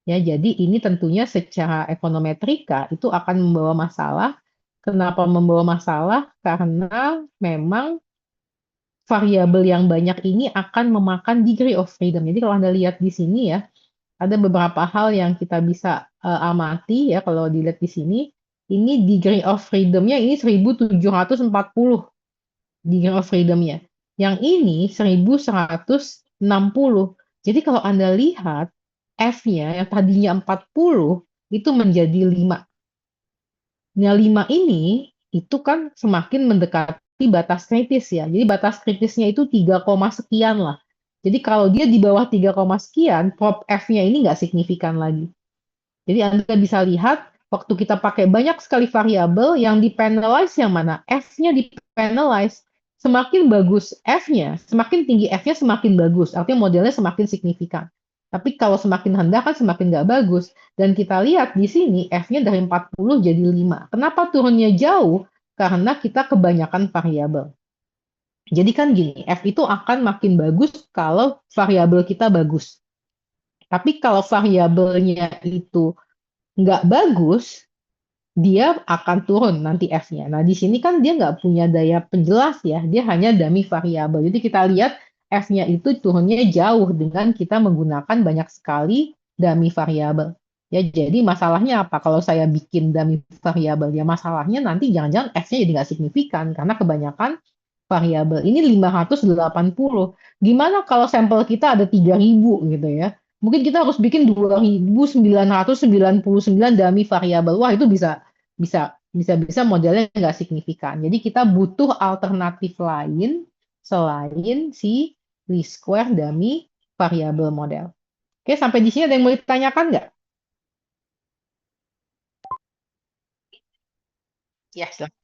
Ya, jadi ini tentunya secara ekonometrika itu akan membawa masalah. Kenapa membawa masalah? Karena memang variabel yang banyak ini akan memakan degree of freedom. Jadi kalau Anda lihat di sini ya, ada beberapa hal yang kita bisa amati ya kalau dilihat di sini. Ini degree of freedom-nya ini 1740 degree of freedom-nya. Yang ini 1160. Jadi kalau Anda lihat F-nya yang tadinya 40 itu menjadi 5. Nah, 5 ini itu kan semakin mendekati batas kritis ya. Jadi batas kritisnya itu 3, sekian lah. Jadi kalau dia di bawah 3, sekian, prop F-nya ini nggak signifikan lagi. Jadi Anda bisa lihat waktu kita pakai banyak sekali variabel yang di penalize yang mana? F-nya di penalize. Semakin bagus F-nya, semakin tinggi F-nya semakin bagus. Artinya modelnya semakin signifikan. Tapi kalau semakin rendah kan semakin nggak bagus. Dan kita lihat di sini F-nya dari 40 jadi 5. Kenapa turunnya jauh? Karena kita kebanyakan variabel. Jadi kan gini, F itu akan makin bagus kalau variabel kita bagus. Tapi kalau variabelnya itu nggak bagus, dia akan turun nanti F-nya. Nah, di sini kan dia nggak punya daya penjelas ya, dia hanya dummy variabel. Jadi kita lihat F-nya itu turunnya jauh dengan kita menggunakan banyak sekali dummy variabel. Ya, jadi masalahnya apa? Kalau saya bikin dummy variabel, ya masalahnya nanti jangan-jangan F-nya jadi nggak signifikan, karena kebanyakan variabel ini 580. Gimana kalau sampel kita ada 3.000 gitu ya? Mungkin kita harus bikin 2.999 dummy variabel. Wah, itu bisa modelnya nggak signifikan. Jadi kita butuh alternatif lain selain si least square dummy variable model. Oke, sampai di sini ada yang mau ditanyakan nggak? Ya, silakan.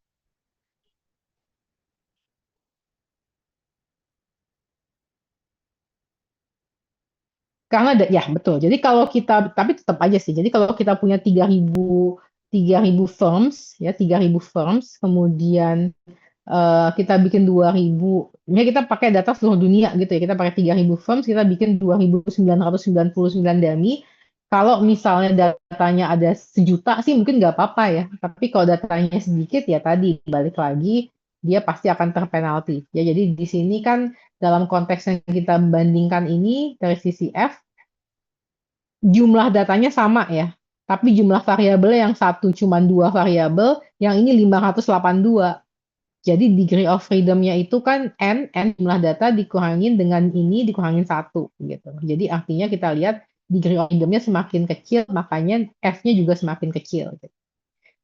Karena ada, ya betul. Jadi kalau kita, tapi tetap aja sih. Jadi kalau kita punya 3.000 firms, ya 3.000 firms, kemudian kita bikin 2.000, ya kita pakai data seluruh dunia gitu ya. Kita pakai 3.000 firms, kita bikin 2.999 dummy. Kalau misalnya datanya ada 1 juta sih mungkin nggak apa-apa ya. Tapi kalau datanya sedikit ya tadi balik lagi dia pasti akan terpenalti. Ya jadi di sini kan dalam konteks yang kita bandingkan ini dari sisi F jumlah datanya sama ya. Tapi jumlah variabel yang satu cuma 2 variabel, yang ini 582. Jadi degree of freedom-nya itu kan n jumlah data dikurangin dengan ini dikurangin 1 gitu. Jadi artinya kita lihat degree of freedom-nya semakin kecil, makanya F-nya juga semakin kecil. Gitu.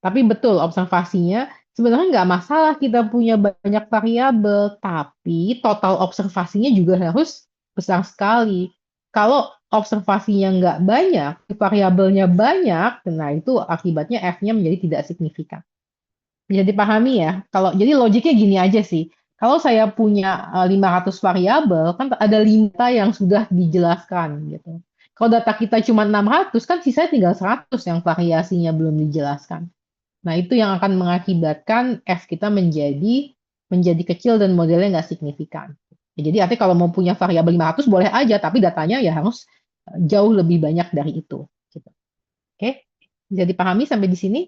Tapi betul observasinya sebenarnya nggak masalah kita punya banyak variabel, tapi total observasinya juga harus besar sekali. Kalau observasinya nggak banyak, variabelnya banyak, nah itu akibatnya F-nya menjadi tidak signifikan. Bisa dipahami ya. Kalau jadi logiknya gini aja sih. Kalau saya punya 500 variabel, kan ada 5 yang sudah dijelaskan gitu. Kalau data kita cuma 600, kan sisanya tinggal 100 yang variasinya belum dijelaskan. Nah, itu yang akan mengakibatkan F kita menjadi kecil dan modelnya nggak signifikan. Ya, jadi artinya kalau mau punya variabel 500 boleh aja, tapi datanya ya harus jauh lebih banyak dari itu. Gitu. Oke, bisa dipahami sampai di sini?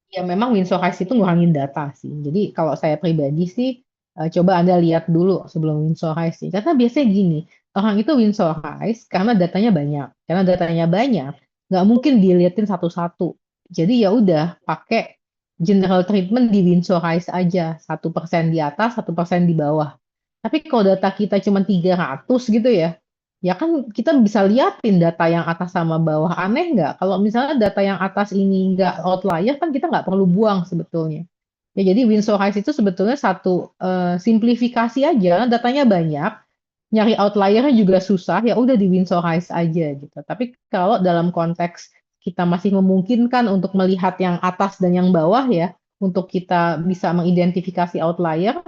Ya memang Winsorise itu ngurangin data sih. Jadi kalau saya pribadi sih coba Anda lihat dulu sebelum Winsorise sih. Karena biasanya gini, orang itu Winsorise karena datanya banyak. Karena datanya banyak, nggak mungkin dilihatin satu-satu. Jadi ya udah pakai general treatment di Winsorise aja. 1% di atas, 1% di bawah. Tapi kalau data kita cuma 300 gitu ya, ya kan kita bisa liatin data yang atas sama bawah. Aneh nggak? Kalau misalnya data yang atas ini nggak outlier, kan kita nggak perlu buang sebetulnya. Ya, jadi Winsorise itu sebetulnya satu simplifikasi aja, datanya banyak, nyari outliernya juga susah, ya udah di Winsorise aja gitu. Tapi kalau dalam konteks kita masih memungkinkan untuk melihat yang atas dan yang bawah ya, untuk kita bisa mengidentifikasi outlier,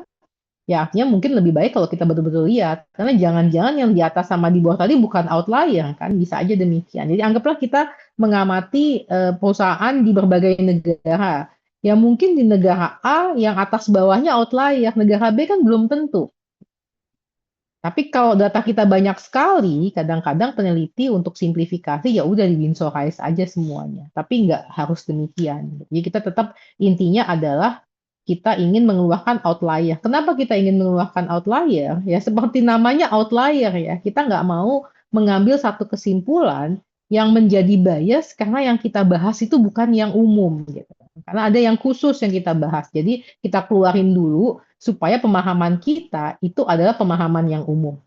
ya artinya mungkin lebih baik kalau kita betul-betul lihat. Karena jangan-jangan yang di atas sama di bawah tadi bukan outlier kan, bisa aja demikian. Jadi anggaplah kita mengamati perusahaan di berbagai negara. Ya mungkin di negara A yang atas bawahnya outlier, negara B kan belum tentu. Tapi kalau data kita banyak sekali, kadang-kadang peneliti untuk simplifikasi ya udah di Winsorise aja semuanya. Tapi nggak harus demikian. Jadi kita tetap intinya adalah kita ingin mengeluarkan outlier. Kenapa kita ingin mengeluarkan outlier? Ya seperti namanya outlier ya. Kita nggak mau mengambil satu kesimpulan yang menjadi bias karena yang kita bahas itu bukan yang umum gitu. Karena ada yang khusus yang kita bahas. Jadi kita keluarin dulu supaya pemahaman kita itu adalah pemahaman yang umum.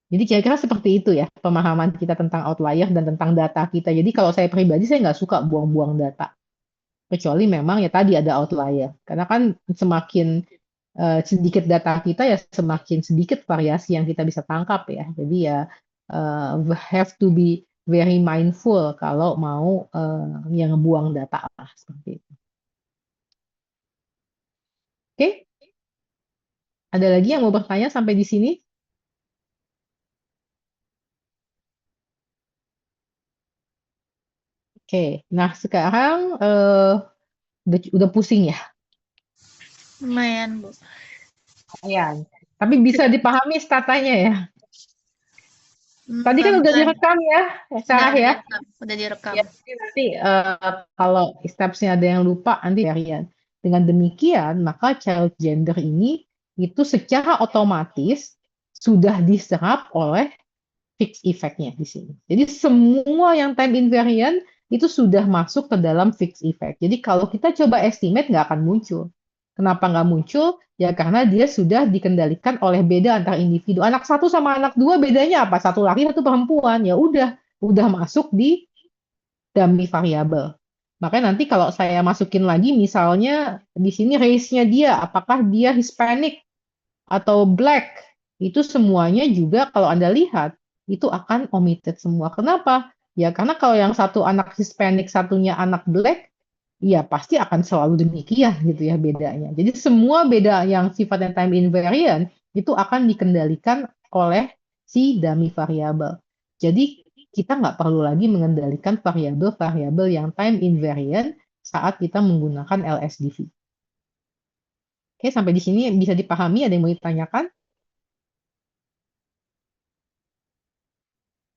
Jadi kira-kira seperti itu ya pemahaman kita tentang outlier dan tentang data kita. Jadi kalau saya pribadi saya nggak suka buang-buang data. Kecuali memang ya tadi ada outlier. Karena kan semakin sedikit data kita ya semakin sedikit variasi yang kita bisa tangkap ya. Jadi ya have to be very mindful kalau mau yang buang data lah seperti itu. Oke, ada lagi yang mau bertanya sampai di sini? Oke, nah sekarang udah pusing ya. Lumayan, Bu. Ya, tapi bisa dipahami statanya ya. Tadi kan udah Pelan-pelan. direkam ya, Udah, Sarah ya. udah direkam. Ya, jadi nanti kalau steps-nya ada yang lupa, nanti varian. Dengan demikian, maka child gender ini itu secara otomatis sudah diserap oleh fixed effect-nya di sini. Jadi semua yang time invariant itu sudah masuk ke dalam fixed effect. Jadi kalau kita coba estimate nggak akan muncul. Kenapa nggak muncul? Ya karena dia sudah dikendalikan oleh beda antar individu. Anak satu sama anak dua bedanya apa? Satu laki, satu perempuan. Ya udah masuk di dummy variable. Makanya nanti kalau saya masukin lagi, misalnya di sini race-nya dia, apakah dia Hispanic atau Black, itu semuanya juga kalau Anda lihat, itu akan omitted semua. Kenapa? Ya karena kalau yang satu anak Hispanic, satunya anak Black, ya pasti akan selalu demikian gitu ya bedanya. Jadi semua beda yang sifatnya time invariant, itu akan dikendalikan oleh si dummy variable. Jadi kita nggak perlu lagi mengendalikan variabel-variabel yang time invariant saat kita menggunakan LSDV. Oke, sampai di sini bisa dipahami? Ada yang mau ditanyakan?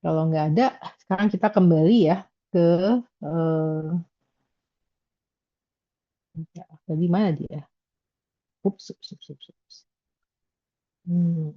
Kalau nggak ada, sekarang kita kembali ya ke tadi mana dia? Ups, ups, ups, ups, ups. Hmm.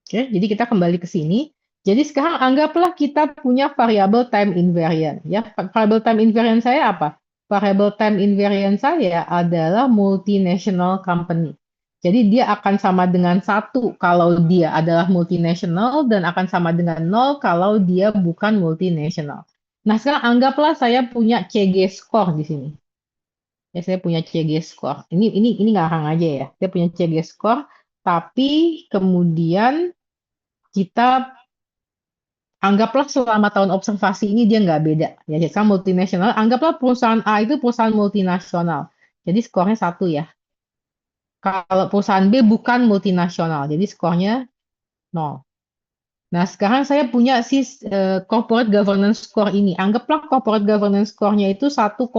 Oke, jadi kita kembali ke sini. Jadi sekarang anggaplah kita punya variabel time invariant. Ya, variabel time invariant saya apa? Variabel time invariant saya adalah multinational company. Jadi dia akan sama dengan 1 kalau dia adalah multinational dan akan sama dengan 0 kalau dia bukan multinational. Nah, sekarang anggaplah saya punya CG score di sini. Ya, saya punya CG score. Ini ngarang aja ya. Saya punya CG score, tapi kemudian kita anggaplah selama tahun observasi ini dia nggak beda. Ya, kita multinasional. Anggaplah perusahaan A itu perusahaan multinasional. Jadi skornya 1 ya. Kalau perusahaan B bukan multinasional, jadi skornya 0. Nah, sekarang saya punya si corporate governance score ini. Anggaplah corporate governance score-nya itu 1,2.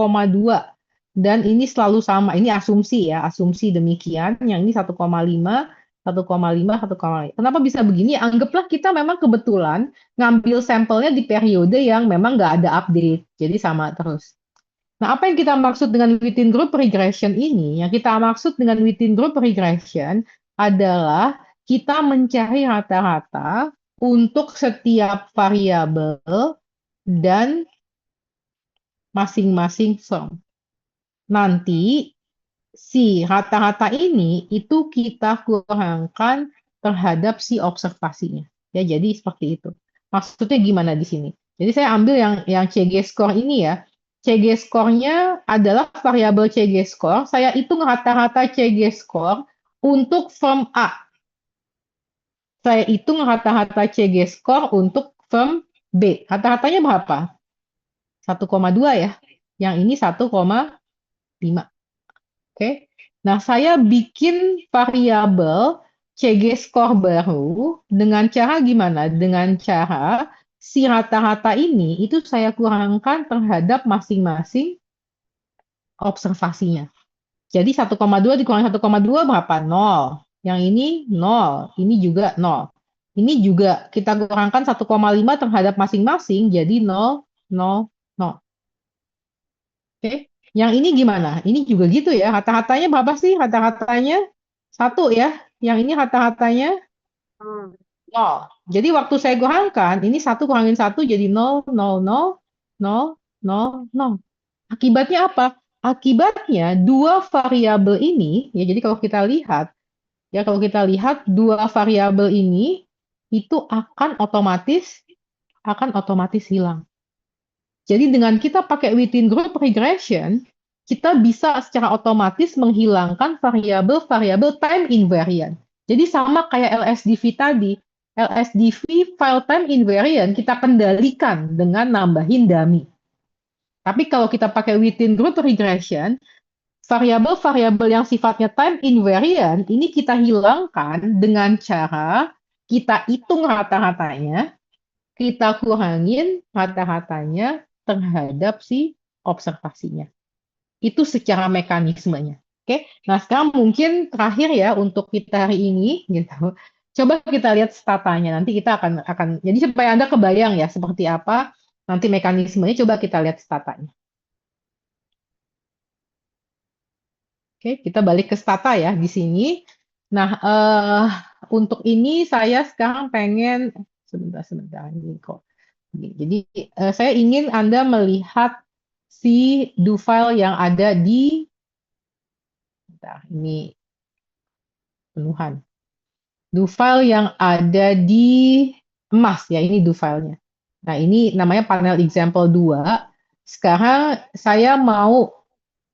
Dan ini selalu sama. Ini asumsi ya, asumsi demikian. Yang ini 1,5, 1,5, 1,5. Kenapa bisa begini? Anggaplah kita memang kebetulan ngambil sampelnya di periode yang memang nggak ada update. Jadi sama terus. Nah, apa yang kita maksud dengan within group regression ini? Yang kita maksud dengan within group regression adalah kita mencari rata-rata untuk setiap variabel dan masing-masing firm. Nanti si rata-rata ini itu kita kurangkan terhadap si observasinya. Ya, jadi seperti itu. Maksudnya gimana di sini? Jadi saya ambil yang CG score ini ya. CG score-nya adalah variabel CG score. Saya hitung rata-rata CG score untuk firm A. Saya hitung rata-rata CG score untuk firm B. Rata-ratanya berapa? 1,2 ya. Yang ini 1,5. Oke. Nah, saya bikin variabel CG score baru dengan cara gimana? Dengan cara si rata-rata ini itu saya kurangkan terhadap masing-masing observasinya. Jadi 1,2 dikurangi 1,2 berapa? 0. Yang ini 0. Ini juga 0. Ini juga kita kurangkan 1,5 terhadap masing-masing, jadi 0, 0, 0. Oke. Yang ini gimana? Ini juga gitu ya. Rata-ratanya berapa sih? Rata-ratanya 1 ya. Yang ini rata-ratanya Hmm. 0. Jadi waktu saya kurangkan, ini 1 kurangin 1 jadi 0, 0, 0, 0, 0, 0. Akibatnya apa? Akibatnya dua variabel ini, ya jadi kalau kita lihat, dua variabel ini itu akan otomatis hilang. Jadi dengan kita pakai within group regression, kita bisa secara otomatis menghilangkan variabel-variabel time invariant. Jadi sama kayak LSDV tadi. LSDV file time invariant kita kendalikan dengan nambahin dummy. Tapi kalau kita pakai within group regression, variabel-variabel yang sifatnya time invariant ini kita hilangkan dengan cara kita hitung rata-ratanya, kita kurangin rata-ratanya terhadap si observasinya. Itu secara mekanismenya. Oke, nah sekarang mungkin terakhir ya untuk kita hari ini, gitu. Coba kita lihat statanya. Nanti kita akan jadi supaya Anda kebayang ya seperti apa nanti mekanismenya. Coba kita lihat statanya. Oke, kita balik ke stata ya di sini. Nah, untuk ini saya sekarang pengen sebentar ini kok. Jadi saya ingin Anda melihat si do file yang ada di ini penuhan. Do file yang ada di emas ya, ini do filenya. Nah, ini namanya panel example 2. Sekarang saya mau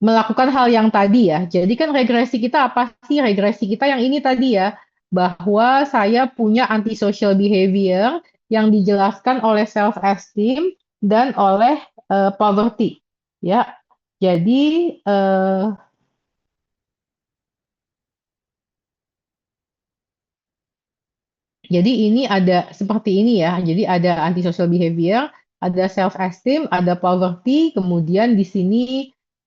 melakukan hal yang tadi ya. Jadi kan regresi kita apa sih? Regresi kita yang ini tadi ya, bahwa saya punya antisocial behavior yang dijelaskan oleh self esteem dan oleh poverty. Ya. Jadi ini ada seperti ini ya. Jadi ada antisocial behavior, ada self esteem, ada poverty, kemudian di sini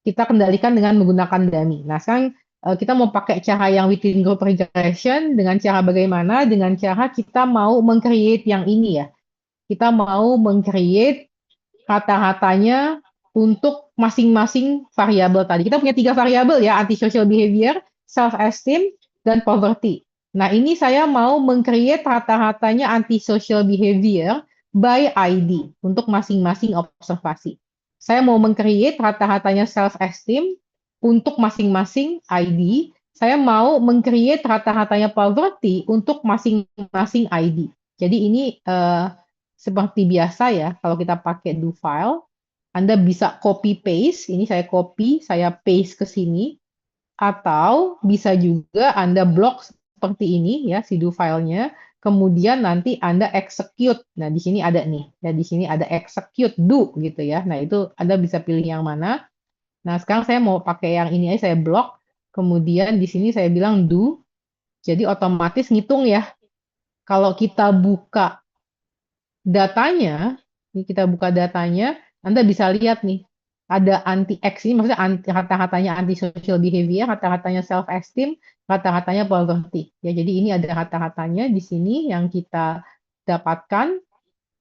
kita kendalikan dengan menggunakan dummy. Nah, sekarang kita mau pakai cara yang within group regression dengan cara bagaimana? Dengan cara kita mau meng-create yang ini ya. Kita mau meng-create rata-ratanya untuk masing-masing variabel tadi. Kita punya 3 variabel ya, antisocial behavior, self esteem, dan poverty. Nah, ini saya mau meng-create rata-ratanya antisocial behavior by ID untuk masing-masing observasi. Saya mau meng-create rata-ratanya self esteem untuk masing-masing ID. Saya mau meng-create rata-ratanya poverty untuk masing-masing ID. Jadi ini seperti biasa ya, kalau kita pakai do file, Anda bisa copy paste, ini saya copy, saya paste ke sini, atau bisa juga Anda blok seperti ini ya, si do filenya, kemudian nanti Anda execute. Nah, di sini ada nih, ya di sini ada execute do gitu ya. Nah, itu Anda bisa pilih yang mana. Nah, sekarang saya mau pakai yang ini aja, saya blok, kemudian di sini saya bilang do, jadi otomatis ngitung ya. Kalau kita buka datanya, ini kita buka datanya, Anda bisa lihat nih, ada anti-X ini, maksudnya kata-katanya anti-social behavior, kata-katanya self-esteem, kata-katanya poverty. Ya, jadi ini ada kata-katanya di sini yang kita dapatkan,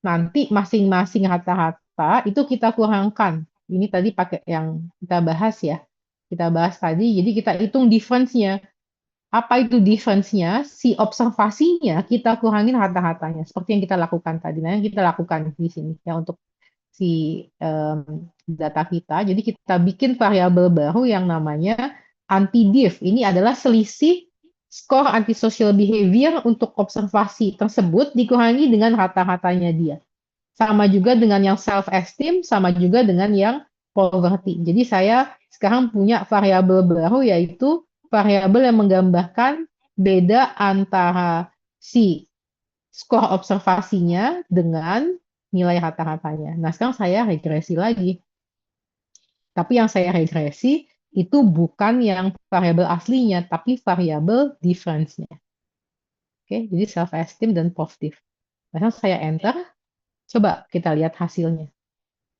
nanti masing-masing kata-kata itu kita kurangkan. Ini tadi pakai yang kita bahas ya, kita bahas tadi, jadi kita hitung difference-nya. Apa itu difference-nya? Si observasinya kita kurangin rata-ratanya, seperti yang kita lakukan tadi. Nah, yang kita lakukan di sini ya untuk si data kita. Jadi kita bikin variabel baru yang namanya anti-diff. Ini adalah selisih skor antisocial behavior untuk observasi tersebut dikurangi dengan rata-ratanya dia. Sama juga dengan yang self-esteem, sama juga dengan yang poverty. Jadi saya sekarang punya variabel baru yaitu variabel yang menggambarkan beda antara si skor observasinya dengan nilai rata-ratanya. Nah, sekarang saya regresi lagi. Tapi yang saya regresi itu bukan yang variabel aslinya, tapi variabel difference-nya. Oke, jadi self-esteem dan positive. Nah, saya enter, coba kita lihat hasilnya.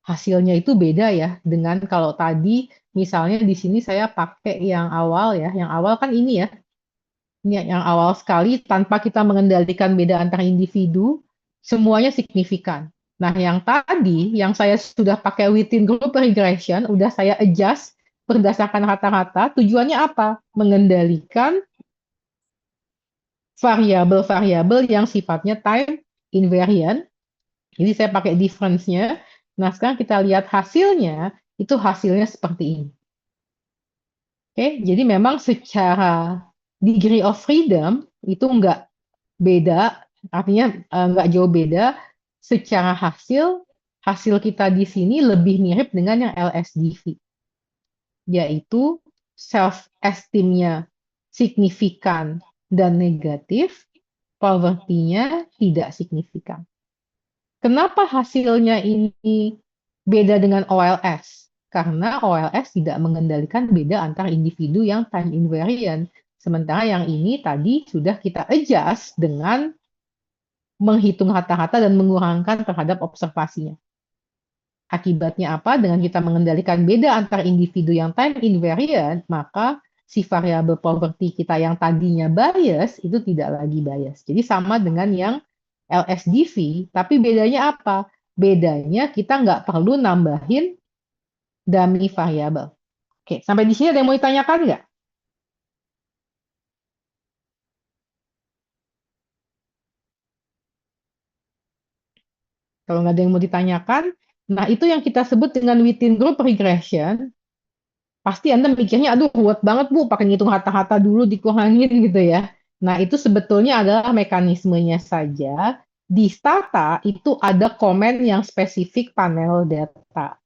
Hasilnya itu beda ya dengan kalau tadi misalnya di sini saya pakai yang awal ya. Yang awal kan ini ya. Ini yang awal sekali tanpa kita mengendalikan beda antar individu, semuanya signifikan. Nah, yang tadi yang saya sudah pakai within group regression, udah saya adjust berdasarkan rata-rata, tujuannya apa? Mengendalikan variabel-variabel yang sifatnya time invariant. Jadi saya pakai difference-nya. Nah, sekarang kita lihat hasilnya, itu hasilnya seperti ini. Oke, jadi memang secara degree of freedom itu nggak beda, artinya nggak jauh beda. Secara hasil kita di sini lebih mirip dengan yang LSDV, yaitu self-esteem-nya signifikan dan negatif, poverty-nya tidak signifikan. Kenapa hasilnya ini beda dengan OLS? karena OLS tidak mengendalikan beda antar individu yang time invariant. Sementara yang ini tadi sudah kita adjust dengan menghitung kata-kata dan mengurangkan terhadap observasinya. Akibatnya apa? Dengan kita mengendalikan beda antar individu yang time invariant, maka si variabel poverty kita yang tadinya bias itu tidak lagi bias. Jadi sama dengan yang LSDV, tapi bedanya apa? Bedanya kita nggak perlu nambahin dummy variabel. Oke, sampai di sini ada yang mau ditanyakan nggak? Kalau nggak ada yang mau ditanyakan, nah itu yang kita sebut dengan within group regression. Pasti Anda mikirnya, aduh ruwet banget Bu, pakai ngitung kata-kata dulu dikurangin gitu ya. Nah itu sebetulnya adalah mekanismenya saja. Di Stata itu ada komen yang spesifik panel data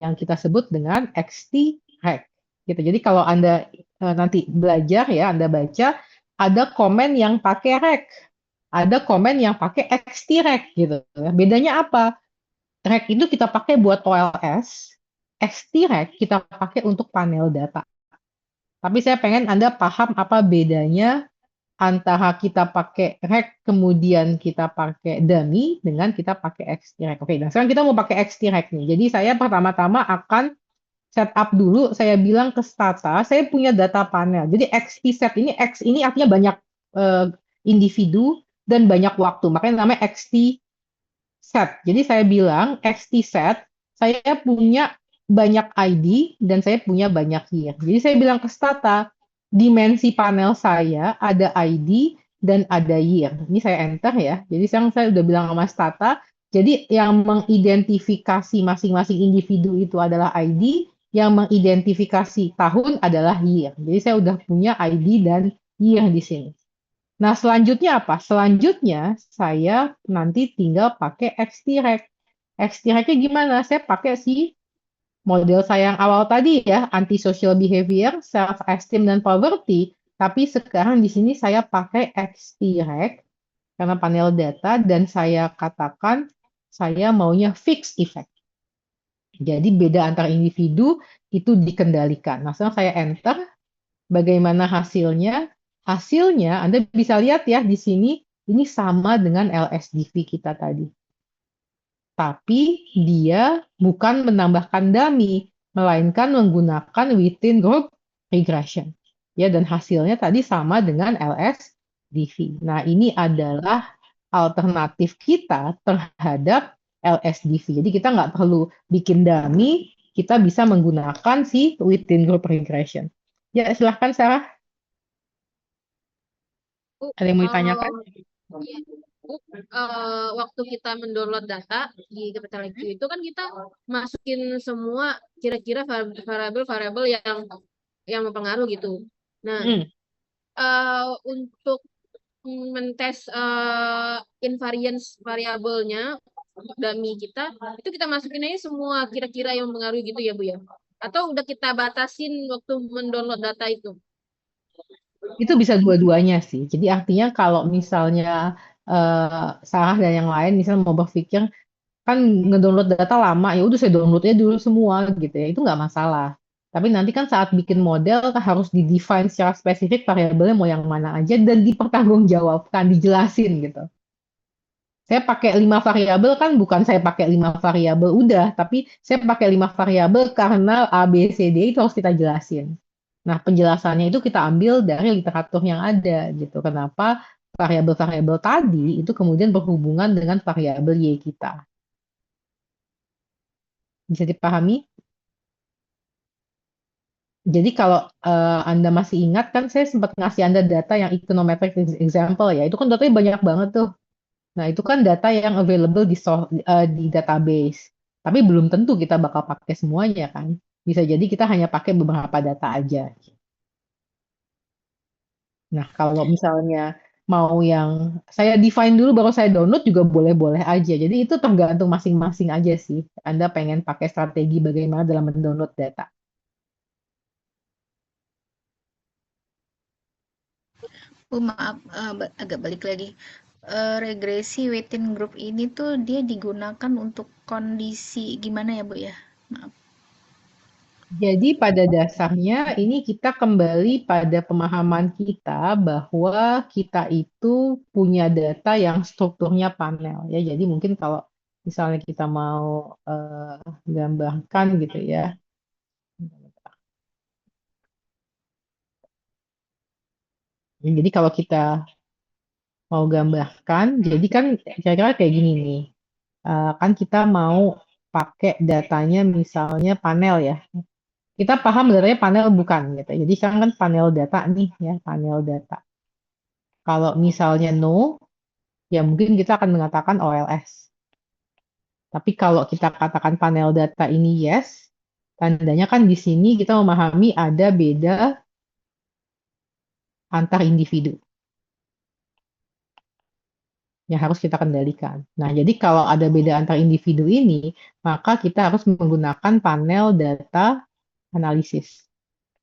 yang kita sebut dengan XT-REC. Gitu. Jadi kalau Anda nanti belajar ya, Anda baca, ada komen yang pakai REC, ada komen yang pakai XT-REC gitu. Bedanya apa? REC itu kita pakai buat OLS, XT-REC kita pakai untuk panel data. Tapi saya pengen Anda paham apa bedanya antara kita pakai REC kemudian kita pakai dummy dengan kita pakai XT-REC. Oke, nah sekarang kita mau pakai XT-REC nih. Jadi saya pertama-tama akan setup dulu, saya bilang ke Stata, saya punya data panel. Jadi XT set ini, X ini artinya banyak individu dan banyak waktu. Makanya namanya XT set. Jadi saya bilang XT set, saya punya banyak ID dan saya punya banyak year. Jadi saya bilang ke Stata, dimensi panel saya ada ID dan ada year. Ini saya enter ya. Jadi sekarang saya udah bilang sama Stata, jadi yang mengidentifikasi masing-masing individu itu adalah ID, yang mengidentifikasi tahun adalah year. Jadi saya udah punya ID dan year di sini. Nah, selanjutnya apa? Selanjutnya saya nanti tinggal pakai XT-REC. XT-REC-nya gimana? Saya pakai si model saya yang awal tadi ya, antisocial behavior, self-esteem, dan poverty. Tapi sekarang di sini saya pakai XT-REC karena panel data dan saya katakan saya maunya fixed effect. Jadi beda antar individu itu dikendalikan. Nah, sekarang saya enter. Bagaimana hasilnya? Hasilnya Anda bisa lihat ya di sini, ini sama dengan LSDV kita tadi. Tapi dia bukan menambahkan dummy, melainkan menggunakan within group regression. Ya, dan hasilnya tadi sama dengan LSDV. Nah, ini adalah alternatif kita terhadap LSDV. Jadi kita nggak perlu bikin dummy, kita bisa menggunakan si within group regression. Ya, silahkan Sarah. Bu, Ada yang mau ditanyakan? iya, Bu, waktu kita mendownload data di Capital IQ itu kan kita masukin semua kira-kira variabel-variabel yang mempengaruhi gitu. Nah, untuk mentes invariance variabelnya dummy kita itu kita masukin aja semua kira-kira yang mempengaruhi gitu ya Bu ya? Atau udah kita batasin waktu mendownload data itu? Itu bisa dua-duanya sih. Jadi artinya kalau misalnya Sarah dan yang lain misalnya mau berpikir kan ngedownload data lama, ya udah saya downloadnya dulu semua gitu ya, itu nggak masalah. Tapi nanti kan saat bikin model kan harus di-define secara spesifik variabelnya mau yang mana aja dan dipertanggungjawabkan, dijelasin gitu. Saya pakai 5 variabel kan bukan saya pakai 5 variabel udah, tapi saya pakai 5 variabel karena A, B, C, D itu harus kita jelasin. Nah, penjelasannya itu kita ambil dari literatur yang ada gitu. Kenapa variabel-variabel tadi itu kemudian berhubungan dengan variabel Y kita. Bisa dipahami? Jadi kalau Anda masih ingat kan saya sempat ngasih Anda data yang econometric example ya. Itu kan datanya banyak banget tuh. Nah, itu kan data yang available di database. Tapi belum tentu kita bakal pakai semuanya kan. Bisa jadi kita hanya pakai beberapa data aja. Nah, kalau misalnya mau yang saya define dulu baru saya download juga boleh-boleh aja. Jadi itu tergantung masing-masing aja sih. Anda pengen pakai strategi bagaimana dalam mendownload data. Maaf, agak balik lagi. Regresi within group ini tuh dia digunakan untuk kondisi gimana ya Bu ya? Maaf. Jadi pada dasarnya ini kita kembali pada pemahaman kita bahwa kita itu punya data yang strukturnya panel ya. Jadi mungkin kalau misalnya kita mau gambarkan gitu ya. Jadi kalau kita mau gambarkan, jadi kan kira-kira kayak gini nih. Kan kita mau pakai datanya misalnya panel ya. Kita paham sebenarnya panel bukan gitu. Jadi sekarang kan panel data nih ya, panel data. Kalau misalnya no, ya mungkin kita akan mengatakan OLS. Tapi kalau kita katakan panel data ini yes, tandanya kan di sini kita memahami ada beda antar individu yang harus kita kendalikan. Nah, jadi kalau ada beda antar individu ini, maka kita harus menggunakan panel data analisis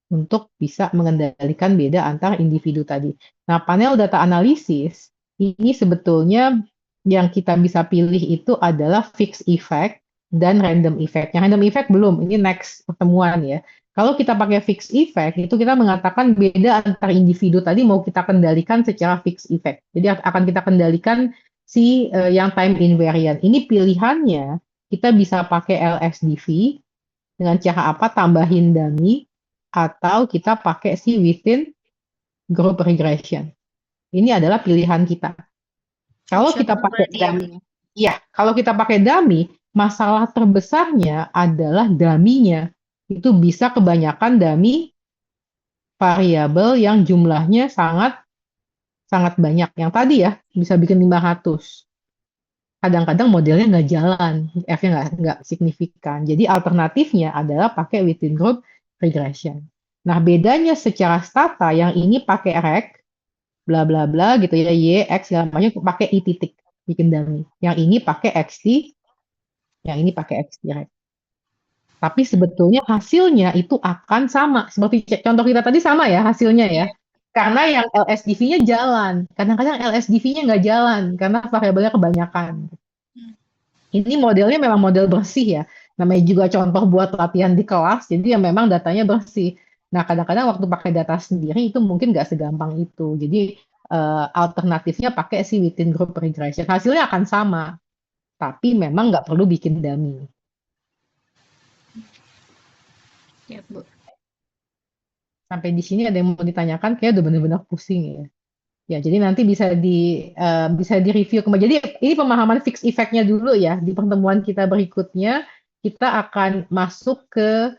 untuk bisa mengendalikan beda antar individu tadi. Nah, panel data analisis ini sebetulnya yang kita bisa pilih itu adalah fixed effect dan random effect. Yang random effect belum, ini next pertemuan ya. Kalau kita pakai fixed effect, itu kita mengatakan beda antar individu tadi mau kita kendalikan secara fixed effect. Jadi akan kita kendalikan si yang time invariant. Ini pilihannya kita bisa pakai LSDV dengan cara apa? Tambahin dummy atau kita pakai si within group regression. Ini adalah pilihan kita. Kalau kita Optional pakai berarti ya, Bu. dummy, ya, kalau kita pakai dummy, masalah terbesarnya adalah dummy-nya. Itu bisa kebanyakan dummy variabel yang jumlahnya sangat sangat banyak. Yang tadi ya, bisa bikin 500. Kadang-kadang modelnya nggak jalan, F-nya nggak signifikan. Jadi alternatifnya adalah pakai within group regression. Nah, bedanya secara stata yang ini pakai rec, bla bla bla gitu ya, Y, X segala macam pakai I titik bikin dummy. Yang ini pakai XT, yang ini pakai X direct. Tapi sebetulnya hasilnya itu akan sama. Seperti contoh kita tadi sama ya hasilnya ya. Karena yang LSDV-nya jalan. Kadang-kadang LSDV-nya nggak jalan karena variabelnya kebanyakan. Ini modelnya memang model bersih ya. Namanya juga contoh buat latihan di kelas, jadi ya memang datanya bersih. Nah, kadang-kadang waktu pakai data sendiri itu mungkin nggak segampang itu. Jadi alternatifnya pakai si within group regression. Hasilnya akan sama, tapi memang nggak perlu bikin dummy. Ya, Bu. Sampai di sini ada yang mau ditanyakan, kayak udah benar-benar pusing ya. Ya, jadi nanti bisa di review kembali. Jadi ini pemahaman fixed effect-nya dulu ya. Di pertemuan kita berikutnya kita akan masuk ke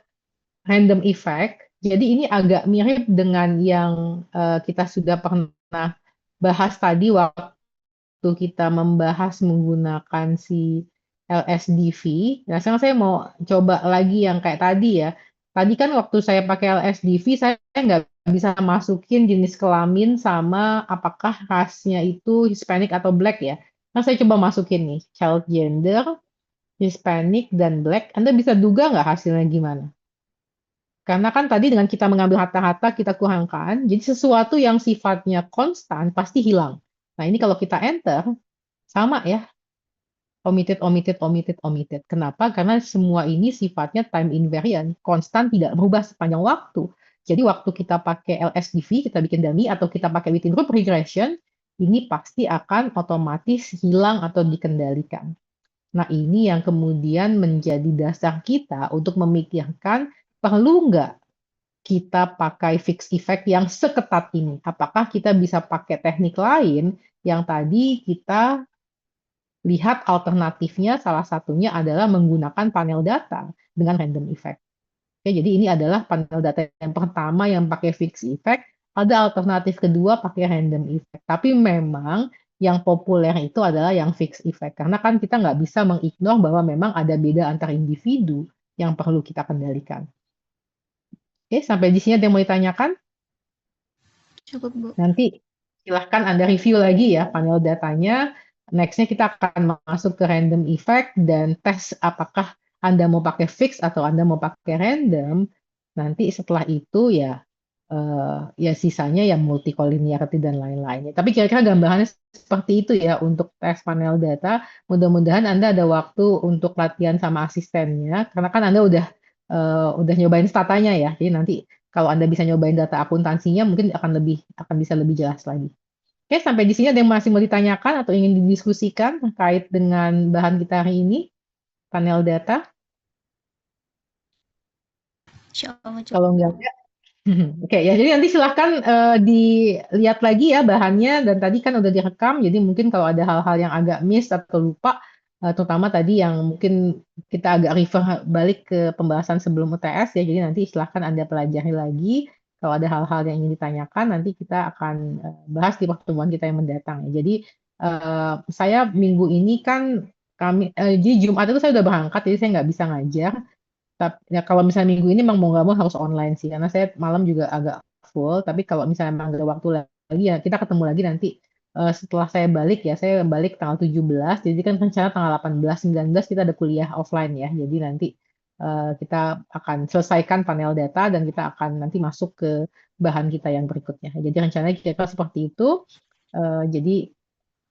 random effect. Jadi ini agak mirip dengan yang kita sudah pernah bahas tadi waktu kita membahas menggunakan si LSDV. Nah, sekarang saya mau coba lagi yang kayak tadi ya. Tadi kan waktu saya pakai LSDV, saya nggak bisa masukin jenis kelamin sama apakah rasnya itu Hispanic atau Black ya. Nah, saya coba masukin nih, child gender, Hispanic, dan Black. Anda bisa duga nggak hasilnya gimana? Karena kan tadi dengan kita mengambil harta-harta kita kurangkan, jadi sesuatu yang sifatnya konstan pasti hilang. Nah, ini kalau kita enter, sama ya, omitted, omitted, omitted, omitted. Kenapa? Karena semua ini sifatnya time invariant, konstan tidak berubah sepanjang waktu. Jadi waktu kita pakai LSDV, kita bikin dummy, atau kita pakai within group regression, ini pasti akan otomatis hilang atau dikendalikan. Nah, ini yang kemudian menjadi dasar kita untuk memikirkan perlu nggak kita pakai fixed effect yang seketat ini? Apakah kita bisa pakai teknik lain yang tadi kita lihat alternatifnya salah satunya adalah menggunakan panel data dengan random effect. Oke, jadi ini adalah panel data yang pertama yang pakai fixed effect. Ada alternatif kedua pakai random effect. Tapi memang yang populer itu adalah yang fixed effect. Karena kan kita nggak bisa mengignore bahwa memang ada beda antar individu yang perlu kita kendalikan. Oke, sampai di sini ada yang mau ditanyakan? Cukup, Bu. Nanti silahkan Anda review lagi ya panel datanya. Next-nya kita akan masuk ke random effect dan tes apakah Anda mau pakai fix atau Anda mau pakai random. Nanti setelah itu ya sisanya ya multicollinearity dan lain-lainnya. Tapi kira-kira gambarannya seperti itu ya untuk tes panel data. Mudah-mudahan Anda ada waktu untuk latihan sama asistennya karena kan Anda udah udah nyobain statanya ya. Jadi nanti kalau Anda bisa nyobain data akuntansinya mungkin akan bisa lebih jelas lagi. Oke, sampai di sini ada yang masih mau ditanyakan atau ingin didiskusikan terkait dengan bahan kita hari ini, panel data? Insya Allah cukup. Kalau enggak ada, oke ya. Jadi nanti silahkan dilihat lagi ya bahannya, dan tadi kan udah direkam, jadi mungkin kalau ada hal-hal yang agak miss atau lupa, terutama tadi yang mungkin kita agak refer balik ke pembahasan sebelum UTS ya, jadi nanti silahkan Anda pelajari lagi. Kalau ada hal-hal yang ingin ditanyakan, nanti kita akan bahas di pertemuan kita yang mendatang ya. Jadi saya minggu ini kan jadi Jumat itu saya udah berangkat, jadi saya nggak bisa ngajar. Ya kalau misalnya minggu ini memang mau nggak mau harus online sih, karena saya malam juga agak full. Tapi kalau misalnya memang ada waktu lagi ya kita ketemu lagi nanti setelah saya balik ya. Saya balik tanggal 17, jadi kan rencana tanggal 18, 19 kita ada kuliah offline ya. Jadi nanti kita akan selesaikan panel data dan kita akan nanti masuk ke bahan kita yang berikutnya. Jadi rencananya kita seperti itu. Jadi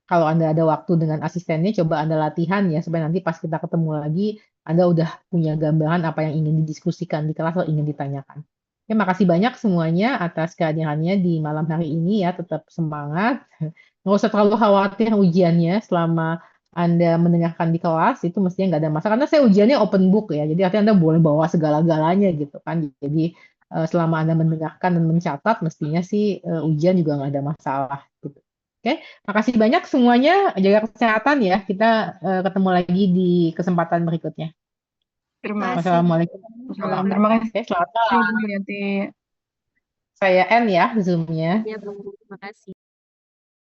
kalau Anda ada waktu dengan asistennya, coba Anda latihan ya, supaya nanti pas kita ketemu lagi, Anda udah punya gambaran apa yang ingin didiskusikan di kelas atau ingin ditanyakan. Ya, makasih banyak semuanya atas kehadirannya di malam hari ini ya, tetap semangat. Nggak usah terlalu khawatir ujiannya selama Anda mendengarkan di kelas, itu mestinya nggak ada masalah. Karena saya ujiannya open book ya, jadi artinya Anda boleh bawa segala-galanya gitu kan. Jadi selama Anda mendengarkan dan mencatat, mestinya sih ujian juga nggak ada masalah gitu. Oke, makasih banyak semuanya. Jaga kesehatan ya. Kita ketemu lagi di kesempatan berikutnya. Terima Makasih. kasih. Wassalamualaikum. Terima kasih. Oke, selamat malam. Bu Yanti. Saya N ya Zoom-nya. Ya, Bu. Terima kasih.